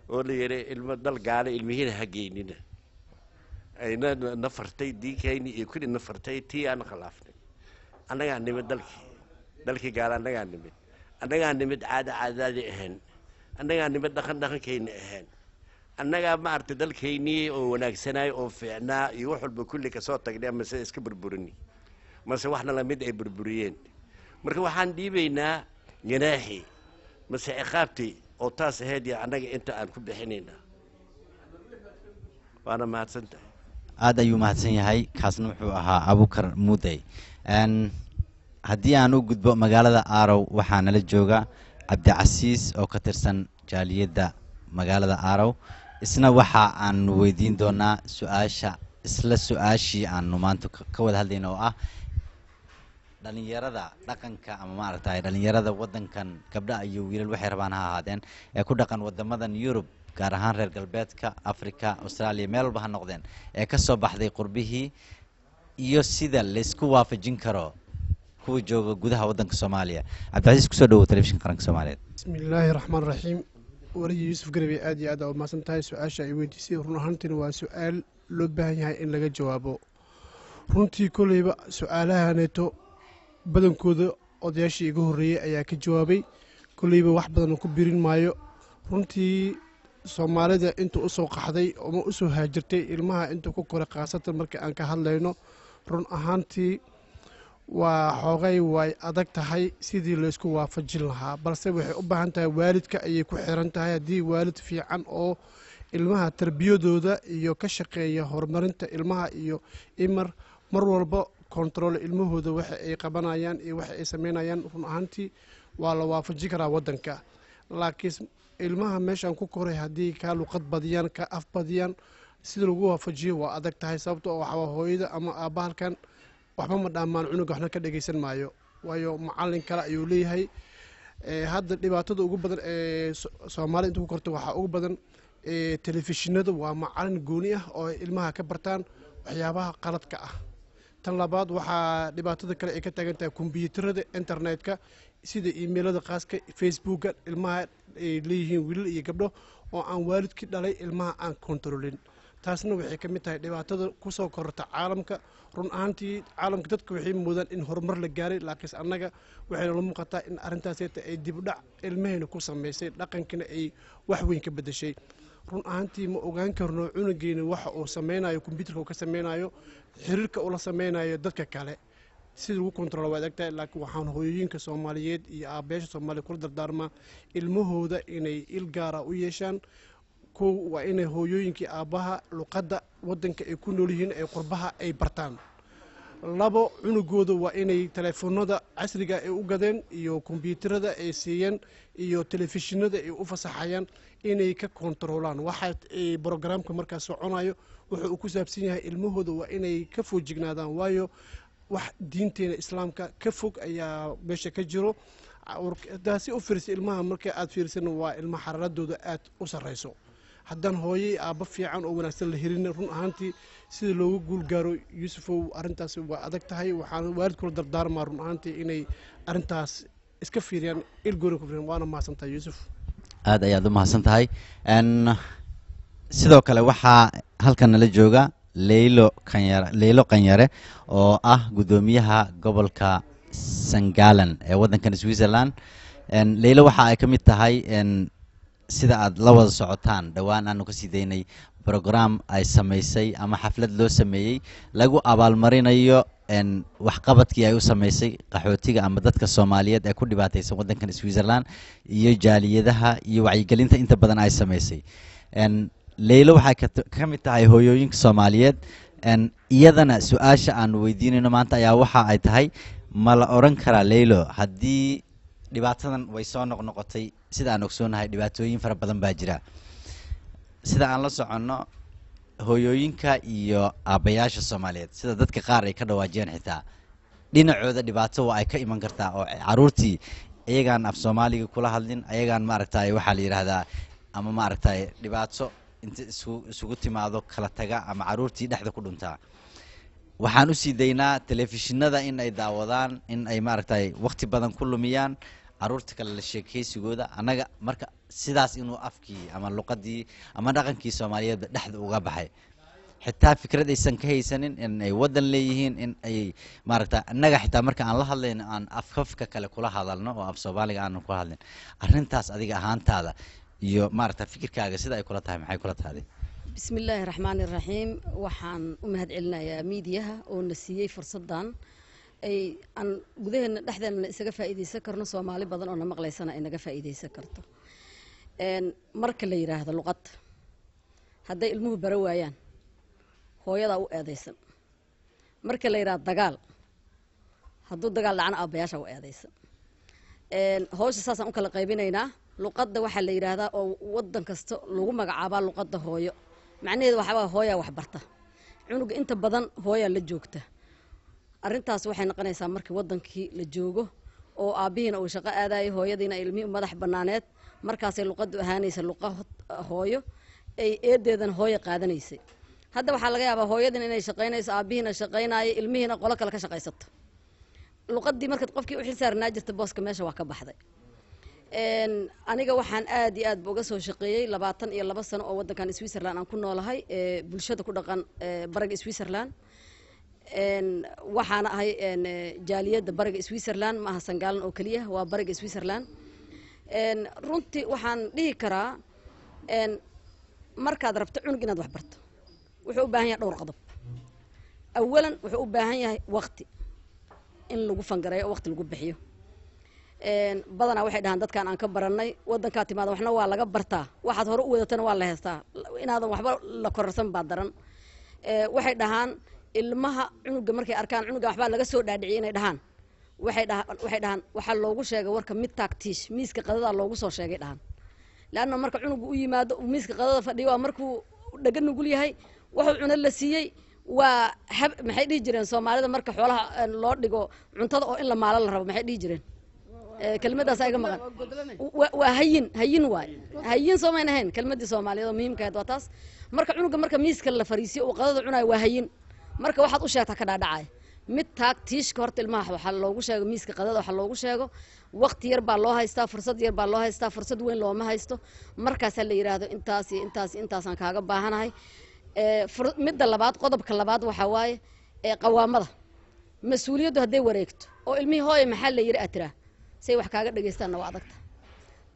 H: oo la yiri ilmo dal gaale ilmihiina hageynina ayna nafartay diikayni iyo kulli nafartay tii aan khilaafnay annaga nimid dalkii gaale annaga nimid caadadii ahayn annaga nimid dhaqankayna ahayn annaga ma artay dalkeynii oo wanaagsanay oo fiicnaa iyo wax walba kulli ka soo tagnay ama se iska burburini mase waxna la mid ay burburiyeen marka waxaan dhiibaynaa ganaaxi mase ciqaabti oo taas ahayd annaga inta aan ku bixinayna waana mahadsantahay
A: aad ayuu mahadsan yahay kaasna wuxuu ahaa Abukar Muday haddii aan u gudbo magaalada Arow waxaa nala jooga Cabdicasiis oo ka tirsan jaaliyadda magaalada Arow isna waxa aan weydiin doonaa isla su'aashii aan maanta ka wada hadlayno oo ah dhalinyarada dhaqanka ama maaragtay dhalinyarada wadankan gabdhaha iyo wiilal waxay rabaan ha ahaadeen ee ku dhaqan wadamadan Yurub gaar ahaan reer galbeedka Afrika Australia meel walba ha noqdeen ee ka soo baxday qurbihii iyo sida la isku waafajin karo kuwa jooga gudaha wadanka Soomaaliya Cabdicasiis ku soo dhawo telefishinka qaranka Soomaaliyeed
I: bismillaahir rahmaanir rahiim وري يوسف قربي آدي آدا وما سنتهاي سؤال شيء ويديسي رنا هنتين وسؤال لو بهني هاي إن لقى جوابه رنتي كل يبقى سؤالها نتو بدن كود أضياشي جهرية أياك جوابي كل يبقى واحد بدن كبيرين مايو رنتي Soomaalida ده أنتو أسوق قحدي وما أسوق هاجرتي المها أنتو كوكورة قاسة المركة أنك هاللينو رن أهانتي وحوغي واي adag tahay sidii la isku waafajin lahaa balse waxay u baahan tahay waalidka ay ku xiran tahay hadii waalid fiican oo ilmaha tarbiyadooda iyo ka shaqeeya horumarinta ilmaha iyo imar mar walba kontroole ilmahooda waxa ay qabanayaan iyo waxa ay sameynayaan run ahaantii waa la waafaji karaa waddanka laakiin ilmaha meeshaan ku koray haddii kaa luqad badiyaan ka af badiyaan sida lagu waafajiyo waa adag tahay sababtoo waxaa hooyada ama aabba halkan waxba ma dhaamaan cunuga waxna ka dhegaysan maayo waayo macallin kale ayuu leeyahay hadda dhibaatada ugu badan ee Soomaaliya inta ku korto waxaa ugu badan telefishinada waa macallin gooni ah oo ilmaha ka bartaan waxyaabaha qaladka ah tan labaad waxaa dhibaatada kale ay ka taagan tahay kombiyuutarada internetka sida emailada khaaska facebooka ilmaha ay leeyihiin wiilal iyo gabdho oo aan waalidkii dhalay ilmaha aan kontrolin taasna waxay ka mid tahay dhibaatada ku soo kororta caalamka run ahaantii caalamka dadka waxay moodaan in horumar la gaaray laakiin annaga waxayna la muuqataa in arrintaas ay dib u dhac ilmahayna ku samaysay dhaqankina ay wax weyn ka bedeshay run ahaantii ma ogaan karno cunugeena waxa uu sameynayo kombiyuutarka uu ka sameynayo xiriirka uu la sameynayo dadka kale sida lagu kontrolo waa adagtahay laakiin waxaan hooyooyinka Soomaaliyeed iyo aabayaasha Soomaaliyeed kula dardaarmaa ilmahooda inay il gaara u yeeshaan kow waa inay hooyooyinkii aabaha luqadda waddanka ay ku nool yihiin ee qurbaha ay bartaan labo cunugooda waa inay telefoonada casriga ay u gadeen iyo kombiyuutarada ay siiyeen iyo telefishinada ay u fasaxayaan inay ka kontroolaan waxa programka markaas soconayo wuxuu ku saabsan yahay ilmahooda waa inay ka foojignaadaan waayo wax diinteena islaamka ka fog ayaa meesha ka jiro taasi u fiirsa ilmaha marka aad fiirsan waa ilma xaraaradooda aad u sareyso haddaan hooyay aabba fiican oo wanaagsan la helin run ahaantii sida loogu guul gaaro yuusufow arrintaas waa adag tahay waxaan waalidkula dardaarmaa run ahaantii inay arrintaas iska fiiriyaan ilgooni ku fiiriyaan waana mahadsantahay yuusuf
A: aad ayaad u mahadsan tahay sidoo kale waxaa halkan nala jooga leylo qanyare oo ah guddoomiyaha gobolka Sangaalan ee waddankan Switzerland leylo waxa ay ka mid tahay sida aad la wada socotaan dhawaan aanu ka sii daynay program ay samaysay ama xaflad loo sameeyay lagu abaalmarinayo waxqabadkii ay u samaysay qaxootiga ama dadka Soomaaliyeed ee ku dhibaataysan waddankan Switzerland iyo jaaliyadaha iyo wacyigelinta inta badan ay samaysay leylo waxay ka mid tahay hooyooyinka Soomaaliyeed iyadana su'aasha aan weydiinayno maanta ayaa waxa ay tahay ma la oran karaa leylo haddii dhibaatadan way soo noqnoqotay sida aan ogsoonahay dhibaatooyin fara badan baa jira sida aan la soconno hooyooyinka iyo aabayaasha Soomaaliyeed sida dadka qaar ay ka dhawaajiyeen xitaa dhinacooda dhibaato waa ay ka iman kartaa oo caruurtii iyagaan af Soomaaliga kula hadlin ayagaan maaragtay waxa la yiraahdaa ama maaragtay dhibaato inta isugu timaado kala taga ama caruurtii dhexda ku dhuntaa waxaan u sii daynaa telefishinada in ay daawadaan in ay maaragtay waqti badan ku lumiyaan caruurta kale la sheekaysigooda anaga marka sidaas inuu afkii ama luqadii ama dhaqankii Soomaaliyeed dhexda uga baxay xitaa fikrad aysan ka haysanin in ay wadan leeyihiin in ay maaragtay anaga xitaa marka aan la hadlayno aan afka kale kula hadalno oo af Soomaaliga aan ku hadlin arrintaas adiga ahaantaada iyo maaragtay fikirkaaga sida ay kula tahay maxay kula tahay
J: بسم الله الرحمن الرحيم وحان أمهد علنا يا ميديا ونسيي فرصدان أي أن جذهن نحن نسقف إيدي سكرنا سومالي بدن أنا مغلي سنة إن جف إيدي سكرته إن مرك اللي يراه هذا اللغة هذا المه بروايان هو يضع أديسن مرك اللي يراه دجال هذا الدجال عن أبياش أو أديسن إن هوش أساسا أكل قيبين هنا لغة ده واحد اللي يراه هذا أو ودن كست لغة مجعبة لغة ده هوي macnaheedu waxa waa hooya wax barta cunuga inta badan hooya la joogta arintaas waxay noqonaysaa markii wadankii la joogo oo aabihiina uu shaqo aadayo hooyadiina ilmi madax banaaneed markaas ay luqad ahaanaysa luqad hooyo ay eedeedan hooyo qaadanaysay hadda waxa laga yaabaa hooyadina inay shaqeynayso aabihiina shaqeynayo ilmihiina qolo kale ka shaqeysato luqadii markad qofkii u xil saarnaa jirta booska meesha waa ka baxday aniga waxaan aad iyo aad uga soo shaqeeyay 22 sano oo wadankan Switzerland aan ku noolahay bulshada ku dhaqan bariga Switzerland waxaan ahay jaaliyada bariga Switzerland ma aha Sangaalan oo kaliya waa bariga Switzerland runtii waxaan dhihi karaa markaad rabto cunug inaad wax barto wuxuu u baahan yahay dhowr qodob awalan wuxuu u baahan yahay waqti in lagu fangareeyo waqti lagu bixiyo badana waxay dhahan dadkan aan ka baranay wadanka timaada waxna waa laga bartaa waxaad hore u wadatana waa la heestaa inaadan waxba la kororsan baa daran waxay dhahaan ilmaha cunuga markay arkaan cunuga waxbaa laga soo dhaadhiciyay inay dhahaan waxay dhahaan waxaa loogu sheegay warka mid taagtiish miiska qadada loogu soo sheegay dhahaan laanna marka cunuga u yimaado miiska qadada fadhiyo waa markuu dhagan nugul yahay wuxuu cuna la siiyey waa maxay dhihi jireen Soomaalida marka xoolaha loo dhigo cuntada oo in la maalo la rabo maxay dhihi jireen kelmadaas ay ga maqan waa hayin waay hayin Soomaaliyeed kelmadii Soomaaliyeed oo muhiimka ah taas marka cunuga marka miiska la fariisiyo oo qadada cunay waa hayin marka waxaad u sheegtaa ka dhaadhacay mid taagtiishka horta ilmaha waxa loogu sheego miiska qadada waxa loogu sheego waqti yar baa loo haystaa fursad yar baa loo haystaa fursad weyn looma haysto markaas la yiraahdo intaasaan kaaga baahanahay midda labaad qodobka labaad waxa waaye qawaamada mas'uuliyaddu haday wareegto oo ilmihii hooyo maxaa la yiri atira say wax kaaga dhageystaan waa adagta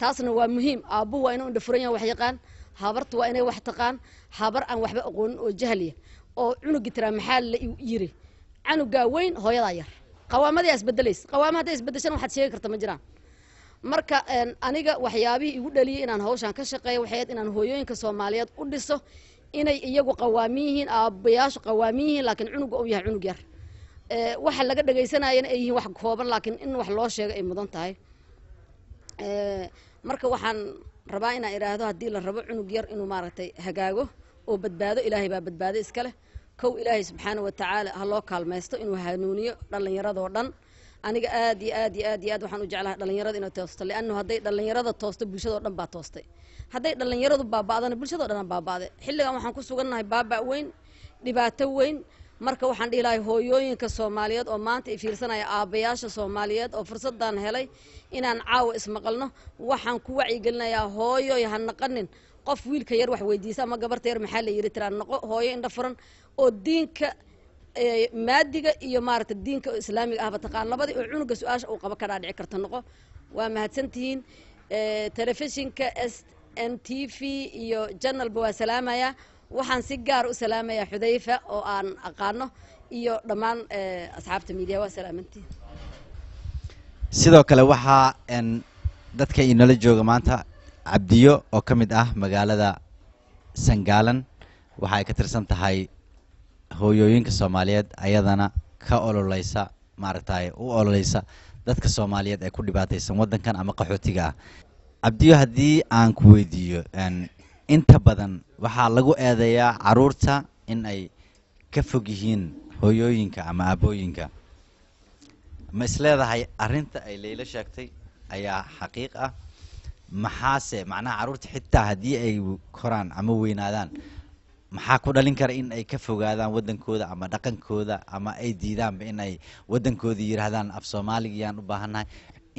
J: taasna waa muhiim aabuhu waa inuu indhafuran yahay wax yaqaan habartu waa inay wax taqaan habar aan waxba aqoonin oo jahliya oo cunugi tira maxaa la yiri canuga weyn hooyada yar qawaamadii isbedelays qawaamada isbedeshan waxaad sheegi kartaa ma jiraan marka aniga waxyaabihii igu dhaliyay inaan hawshan ka shaqeeyo waxayd inaan hooyooyinka Soomaaliyeed u dhiso inay iyagu qawaamiyihiin aabayaashu qawaamiyihiin laakiin cunuga uu yahay cunug yar waxa laga dhageysanayana ay yihiin wax kooban laakiin in wax loo sheego ay mudan tahay marka waxaan rabaa inaan iraahdo hadii la rabo cunug yar inuu maaragtay hagaago oo badbaado Ilaahay baa badbaado iska leh kow Ilaahay subxaanahu wa ta'aala ha loo kaalmaysto inuu hanuuniyo dhalinyarada dhan aniga aad waxaan u jeclahay dhalinyarada inay toosto laana haday dhalinyarada toosto bulshada dhan baa toostay haday dhalinyaradu baaba'dana bulshada dhan baaba'day xilligan waxaan ku sugannahay baaba weyn dhibaato weyn marka waxaan dhihilahay hooyooyinka Soomaaliyeed oo maanta ay fiirsanaya aabayaasha Soomaaliyeed oo fursadan helay inaan caawa ismaqalno waxaan ku wacyigelinayaa hooyo yahan naqanin qof wiilka yar wax weydiisa ama gabarta yar maxaa la yiri tiraan noqo hooyo indha furan oo diinka maadiga iyo maaragtay diinka islaamiga ah bataqaan labadii oo cunuga su'aasha uu qaba ka dhaadhici karta noqo waa mahadsantihiin telefishinka SNTV iyo channel waa salaamaya waxaan si gaar u salaamayaa Xudayfa oo aan aqaano iyo dhammaan asxaabta media waa salaamantiin
A: sidoo kale waxa dadka inala jooga maanta Cabdiyo oo kamid ah magaalada Sangaalan waxa ay ka tirsan tahay hooyooyinka Soomaaliyeed ayadana ka ololeysa maaragtay u ololeysa dadka Soomaaliyeed ee ku dhibaataysan wadankan ama qaxootiga ah Cabdiyo hadii aan ku weydiiyo inta badan waxa lagu eedeeyaa caruurta in ay ka fog yihiin hooyooyinka ama aabooyinka ma isleedahay arinta ay Leila sheegtay ayaa xaqiiq ah maxaase macnaha caruurta xitaa hadii ay koraan ama weynaadaan maxaa ku dhalin kara in ay ka fogaadaan wadankooda ama dhaqankooda ama ay diidaan in ay wadankooda yiraahdaan af Soomaaliga u baahanahay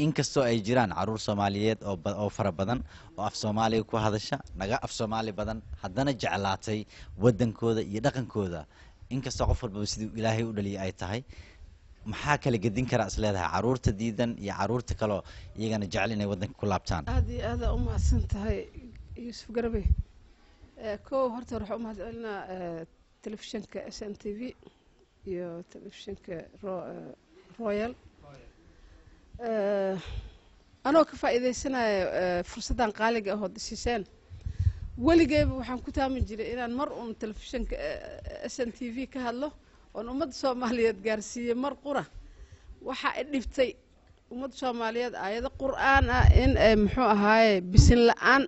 A: inkastoo ay jiraan caruur Soomaaliyeed oo fara badan oo af Soomaaliga ku hadasha naga af Soomaali badan haddana jeclaatay wadankooda iyo dhaqankooda inkastoo qof walba sidii Ilaahay u dhaliyay ay tahay maxaa kala gedin kara isleedahay caruurta diidan iyo caruurta kale iyagana jecel inay wadanka ku laabtaan
K: aad u mahadsan tahay Yuusuf Garbe koo horta waxaan u mahadcelinaa telefishinka SNTV iyo telefishinka Royal anoo ka faa'iideysanayo fursadan qaaliga ah oo disiseen waligeyba waxaan ku taamin jiray inaan mar uun telefishinka SNTV ka hadlo oon ummadda Soomaaliyeed gaarsiiyo mar qura waxa ay dhiftay ummadda Soomaaliyeed aayado qur'aan ah in ay muxuu ahaaye bisin la'aan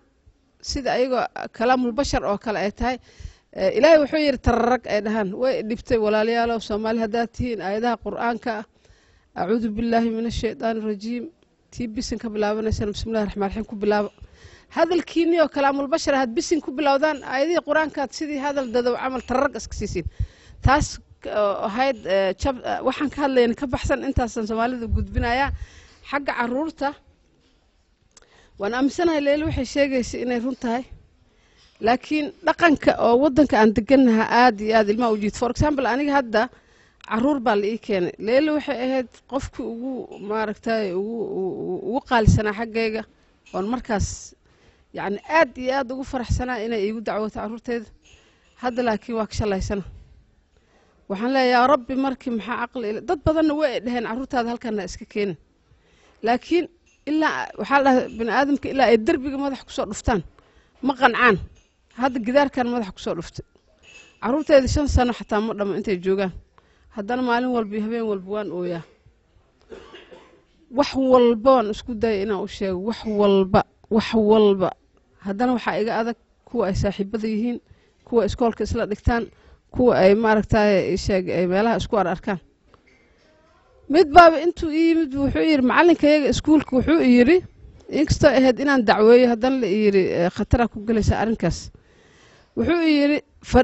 K: sida ayagoo kalaamul bashar oo kale ay tahay Ilaahay wuxuu yiri tararag ay dhahan way dhiftay walaalayaal Soomaali hadaa tihiin aayadaha qur'aanka a'uudu billahi minash shaytaanir rajiim tii bisin ka bilaabanaysan bismillaahir rahmaanir rahiim ku bilaabo hadalkiini oo kalaamul bashar had bisin ku bilowdaan aayadii qur'aanka sidii hadal dadaw amal tararag iska siisin taas ahayd waxaan ka hadlayna ka baxsan intaasan Soomaalida gudbinaya xagga caruurta waan aaminsanahay Leila waxay sheegaysaa inay run tahay laakiin dhaqanka oo wadanka aan deganahay aad iyo aad ilmaha u jiid for example aniga hadda caruur baa la ii keenay Leila waxay ahayd qofkii ugu maaragtay ugu qaalisanaa xaggayga oo markaas yani aad iyo aad ugu faraxsanaa inay igu dacwooto caruurteeda hadda laakiin waa ka shalaysana waxaan leeyahay rabbi markii maxaa aqli dad badan way dhaheen caruurtaada halkan iska keenin laakiin ilaa waxa la bini aadamka ilaa ay darbiga madax ku soo dhuftaan ma qancaan hadda gidaarkan madaxa kusoo dhuftay caruurteedii 5 sano xataa ma dhamo intay joogaan haddana maalin walba iyo habeen walba waan ooyaa wax walba waan isku dayay inaan u sheego wax walba haddana waxaa iga adag kuwa ay saaxiibada yihiin kuwa iskoolka isla dhigtaan kuwa ay maaragtay sheeg ay meelaha isku arkaan mid baaba intuu yimid wuxuu yiri macalinkayaga iskuulka wuxuu yiri inkastoo ahayd inaan dacweeyo haddana la yiri khatara ku galaysa arrinkaas wuxuu yiri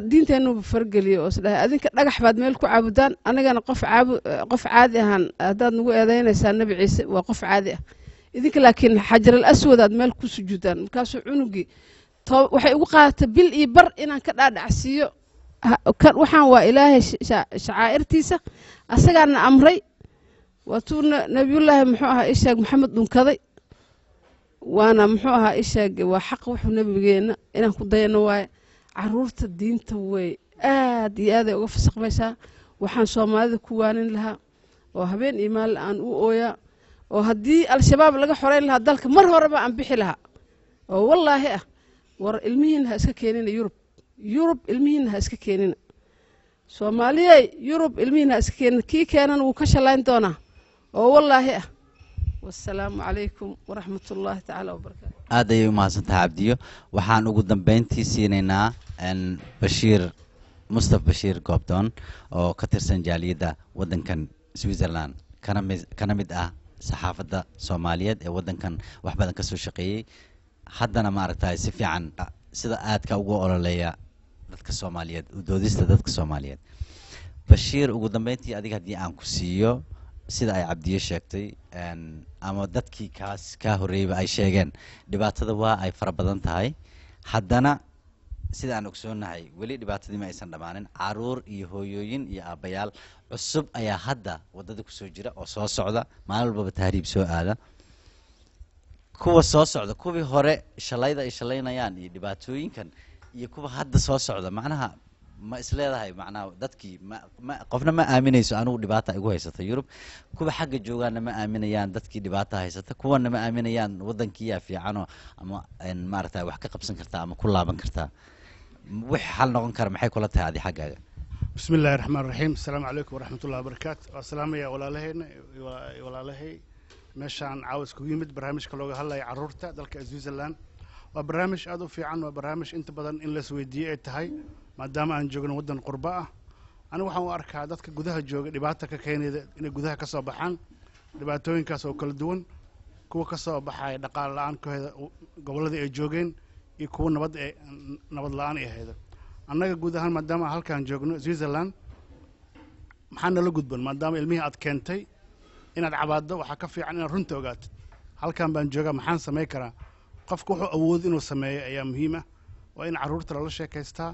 K: diinteenu fargeliyo oo isdhahay adinka dhagax baad meel ku caabudaan anigana qof caadi ahaan haddaad nagu eedaynaysaa nabi ciise waa qof caadi ah idinka laakiin xajar al aswad aad meel ku sujuudaan markaasuu cunugii waxay ugu qaadatay bil iyo bar inaan ka dhaadhacsiiyo waxaan waa ilaahay shacaa'irtiisa asagaana amray waatuu nabiyullaahi muxuu ahaa ishaag maxamed dhunkaday waana muxuu ahaa ishaag waa xaq wuxuu nabigeena inaan ku dayano waaye caruurta diinta way aad iyo aad ay uga fasaqmaysaa waxaan soomaalida ku waanin lahaa oo habeen iyo maalin aan u ooyaa oo haddii al-shabaab laga xoreyn lahaa dalka mar horeba aan bixi lahaa oo wallaahi ah war ilmihiina ha iska keenina yurub ilmihiina ha iska keenina soomaaliyey yurub ilmihiina ha iska keenina kii keenana wuu ka shalayn doonaa oo wallaahi ah wassalaamu calaykum waraxmatullaahi tacaala wabarakaatu
A: aad ayay u mahadsantahay cabdiyo waxaan ugu dambeyntii siinaynaa bashiir mustaf bashiir goobdoon oo ka tirsan jaaliyadda waddankan switzerland kana mid ah saxaafadda soomaaliyeed ee waddankan wax badan ka soo shaqeeyey haddana maaragtay si fiican sida aadka ugu ololeeya dadka soomaaliyeed u doodista dadka soomaaliyeed bashiir ugu dambeyntii adiga haddii aan ku siiyo sida ay cabdiyo sheegtay ama dadkii kaa horreeyba ay sheegeen dhibaatada waa ay fara badan tahay haddana sida aan ogsoonahay weli dhibaatadii ma aysan dhammaanin caruur iyo hooyooyin iyo aabbayaal cusub ayaa hadda waddada kusoo jira oo soo socda maalin walbaba tahriib soo aada kuwa soo socda kuwii hore shalayda ay shalaynayaan iyo dhibaatooyinkan iyo kuwa hadda soo socda macnaha ma isleedahay macnaha dadkii qofna ma aaminayso anigu dhibaata igu haysata yurub kuwa xagga joogaana ma aaminayaan dadkii dhibaata haysata kuwana ma aaminayaan waddankiiyaa fiicanoo ama maaragtay wax ka qabsan kartaa ama ku laaban kartaa wix xal noqon kara maxay kula tahay adi xaggaaga
L: بسم الله الرحمن الرحيم السلام عليكم ورحمة الله وبركاته والسلام يا walaalahey meeshaan caawas ku yimid barnaamijka looga hadlayo caruurta dalka Switzerland waa barnaamij aad u fiican waa barnaamij inta badan in la isweydiiyo ay tahay maadaama aan joogno waddan qurba ah anigu waxaan u arkaa dadka gudaha jooga dhibaato ka keenayda inay gudaha ka soo baxaan dhibaatooyinkaas oo kala duwan kuwa ka soo baxay dhaqaale la'aan kooda gobolladii ay joogeen iyo kuwa nabad la'aan ay ahayd annaga guud ahaan maadaama halkaan joogno Switzerland maxaan nala gudban maadaama ilmihii aad keentay inaad cabaado waxaa ka fiican inaad runta ogaatid halkaan baan joogaa maxaan samayn karaa qofku wuxuu awood inuu sameeyo ayaa muhiim ah waa in caruurta lala sheekaystaa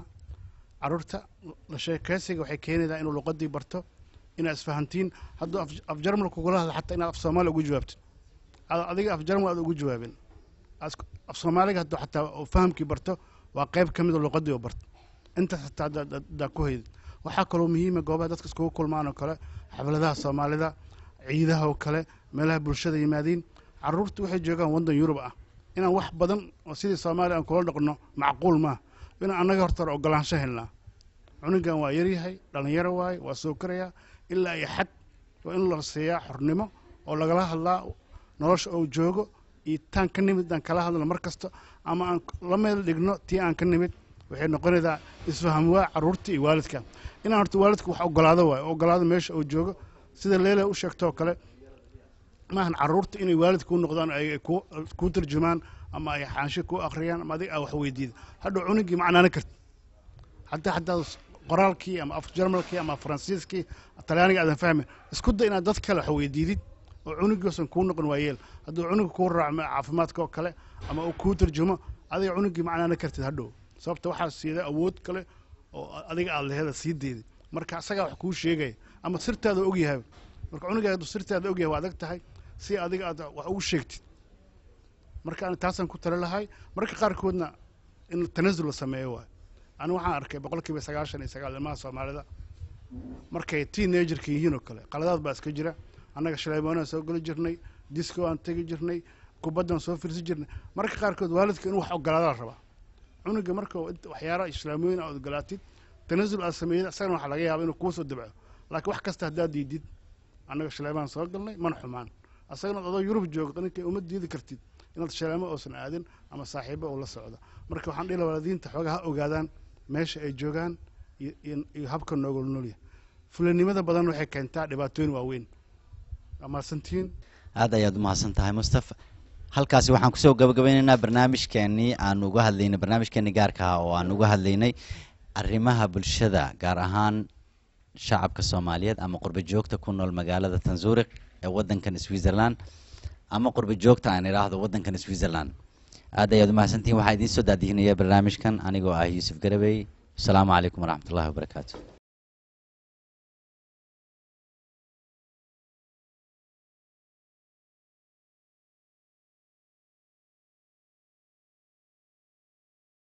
L: caruurta la sheekaysiga waxay keenaydaa inuu luqadii barto inaad isfahantiin hadduu af jarmal kugula hadla xataa inaad af soomaali ugu jawaabtid adiga af jarmal aad ugu jawaabin af soomaaliga hadduu xataa fahamkii barto waa qayb ka mid a luqadii oo barto intaas xataa daa ku haydid waxaa kaloo muhiima goobaha dadka iskugu kulmaan oo kale xafladaha soomaalida ciidaha oo kale meelaha bulshada yimaadiin caruurtu waxay joogaan waddan yurub ah inaan wax badan oo sidii soomaaliya aan kula dhaqno macquul maaha inaan annaga horta ogolaansho helnaa cunugan waa yaryahay dhallinyaro waaye waa soo korayaa ilaa iyo xad waa in la siiyaa xornimo oo lagala hadlaa nolosha oo joogo iyo taan ka nimid aan kala hadlo mar kasta ama aan la meel dhigno tii aan ka nimid waxay noqonaysaa isfaham waa caruurta iyo waalidka inaan horta waalidka wax ogolaado waaye ogolaado meesha oo joogo sida leela u sheegtoo kale maahan caruurta inay waalid kuu noqdaan ay ku tarjumaan ama ay xaansho ku akhriyaan ama adiga wax weydiida hadhow cunugii macnaana karti hataa qoraalkii ama af jarmalkii ama faransiiskii talyaaniga aadan fahmin isku day inaad dad kale wax weydiidid oo cunugoosan kuu noqon waayeel hadduu cunuga kuu raaco caafimaadka oo kale ama uu kuu tarjumo adiga cunugii macnaana kartid hadhow sababta waxaa siida awood kale oo adiga aad laheeda sii deeday marka asagaa wax kuu sheegaya ama sirtaada og yahay marka cunuga hadduu sirtaada og yahay waa adag tahay si adiga aad wax ugu sheegtid marka aan taasaan ku tala lahay marka qaarkoodna in tanazul la sameeyo waay anigu waxaan arkay 99% ilmaha soomaalida markay teenagerka yihiin oo kale qaladaad baa iska jira annaga shaleemoonaan soo geli jirnay disco aan tegi jirnay kubaddan soo fiirsi jirnay marka qaarkood waalidka inuu wax ogolaado la rabaa cunuga marka waxyaara islaamooyin aad ogolaatid tanasul aad sameeyay asagana waxaa laga yaabaa inuu kuu soo dabco laakiin wax kasta haddaad diidid annaga shaleemaan soo galnay mana xumaan asagana adoo yurub jooga ninkay uma diidi kartid inaad shaleemo oosan aadin ama saaxiibo oo la socda marka waxaan dhihi waalidiinta xoogaa ha ogaadaan meesha ay joogaan iyo habka noogol noolya fulanimada badan waxay keentaa dhibaatooyin waaweyn amaasantiin
A: aad ayaad u mahadsan tahay mustafa halkaasi waxaan kusoo gabagabeynaynaa barnaamijkeenii aan uga hadlaynay barnaamijkeenii gaarka ah oo aan uga hadlaynay arrimaha bulshada gaar ahaan shacabka soomaaliyeed ama qurba joogta ku nool magaalada tanzuriq ee waddankan switzerland ama qurba joogta aan idhaahdo waddankan switzerland aad ayaad u mahadsantihiin waxaa idiin soo daadihinaya barnaamijkan anigoo ah yuusuf garabey asalaamu calaykum waraxmatullahi wabarakaatu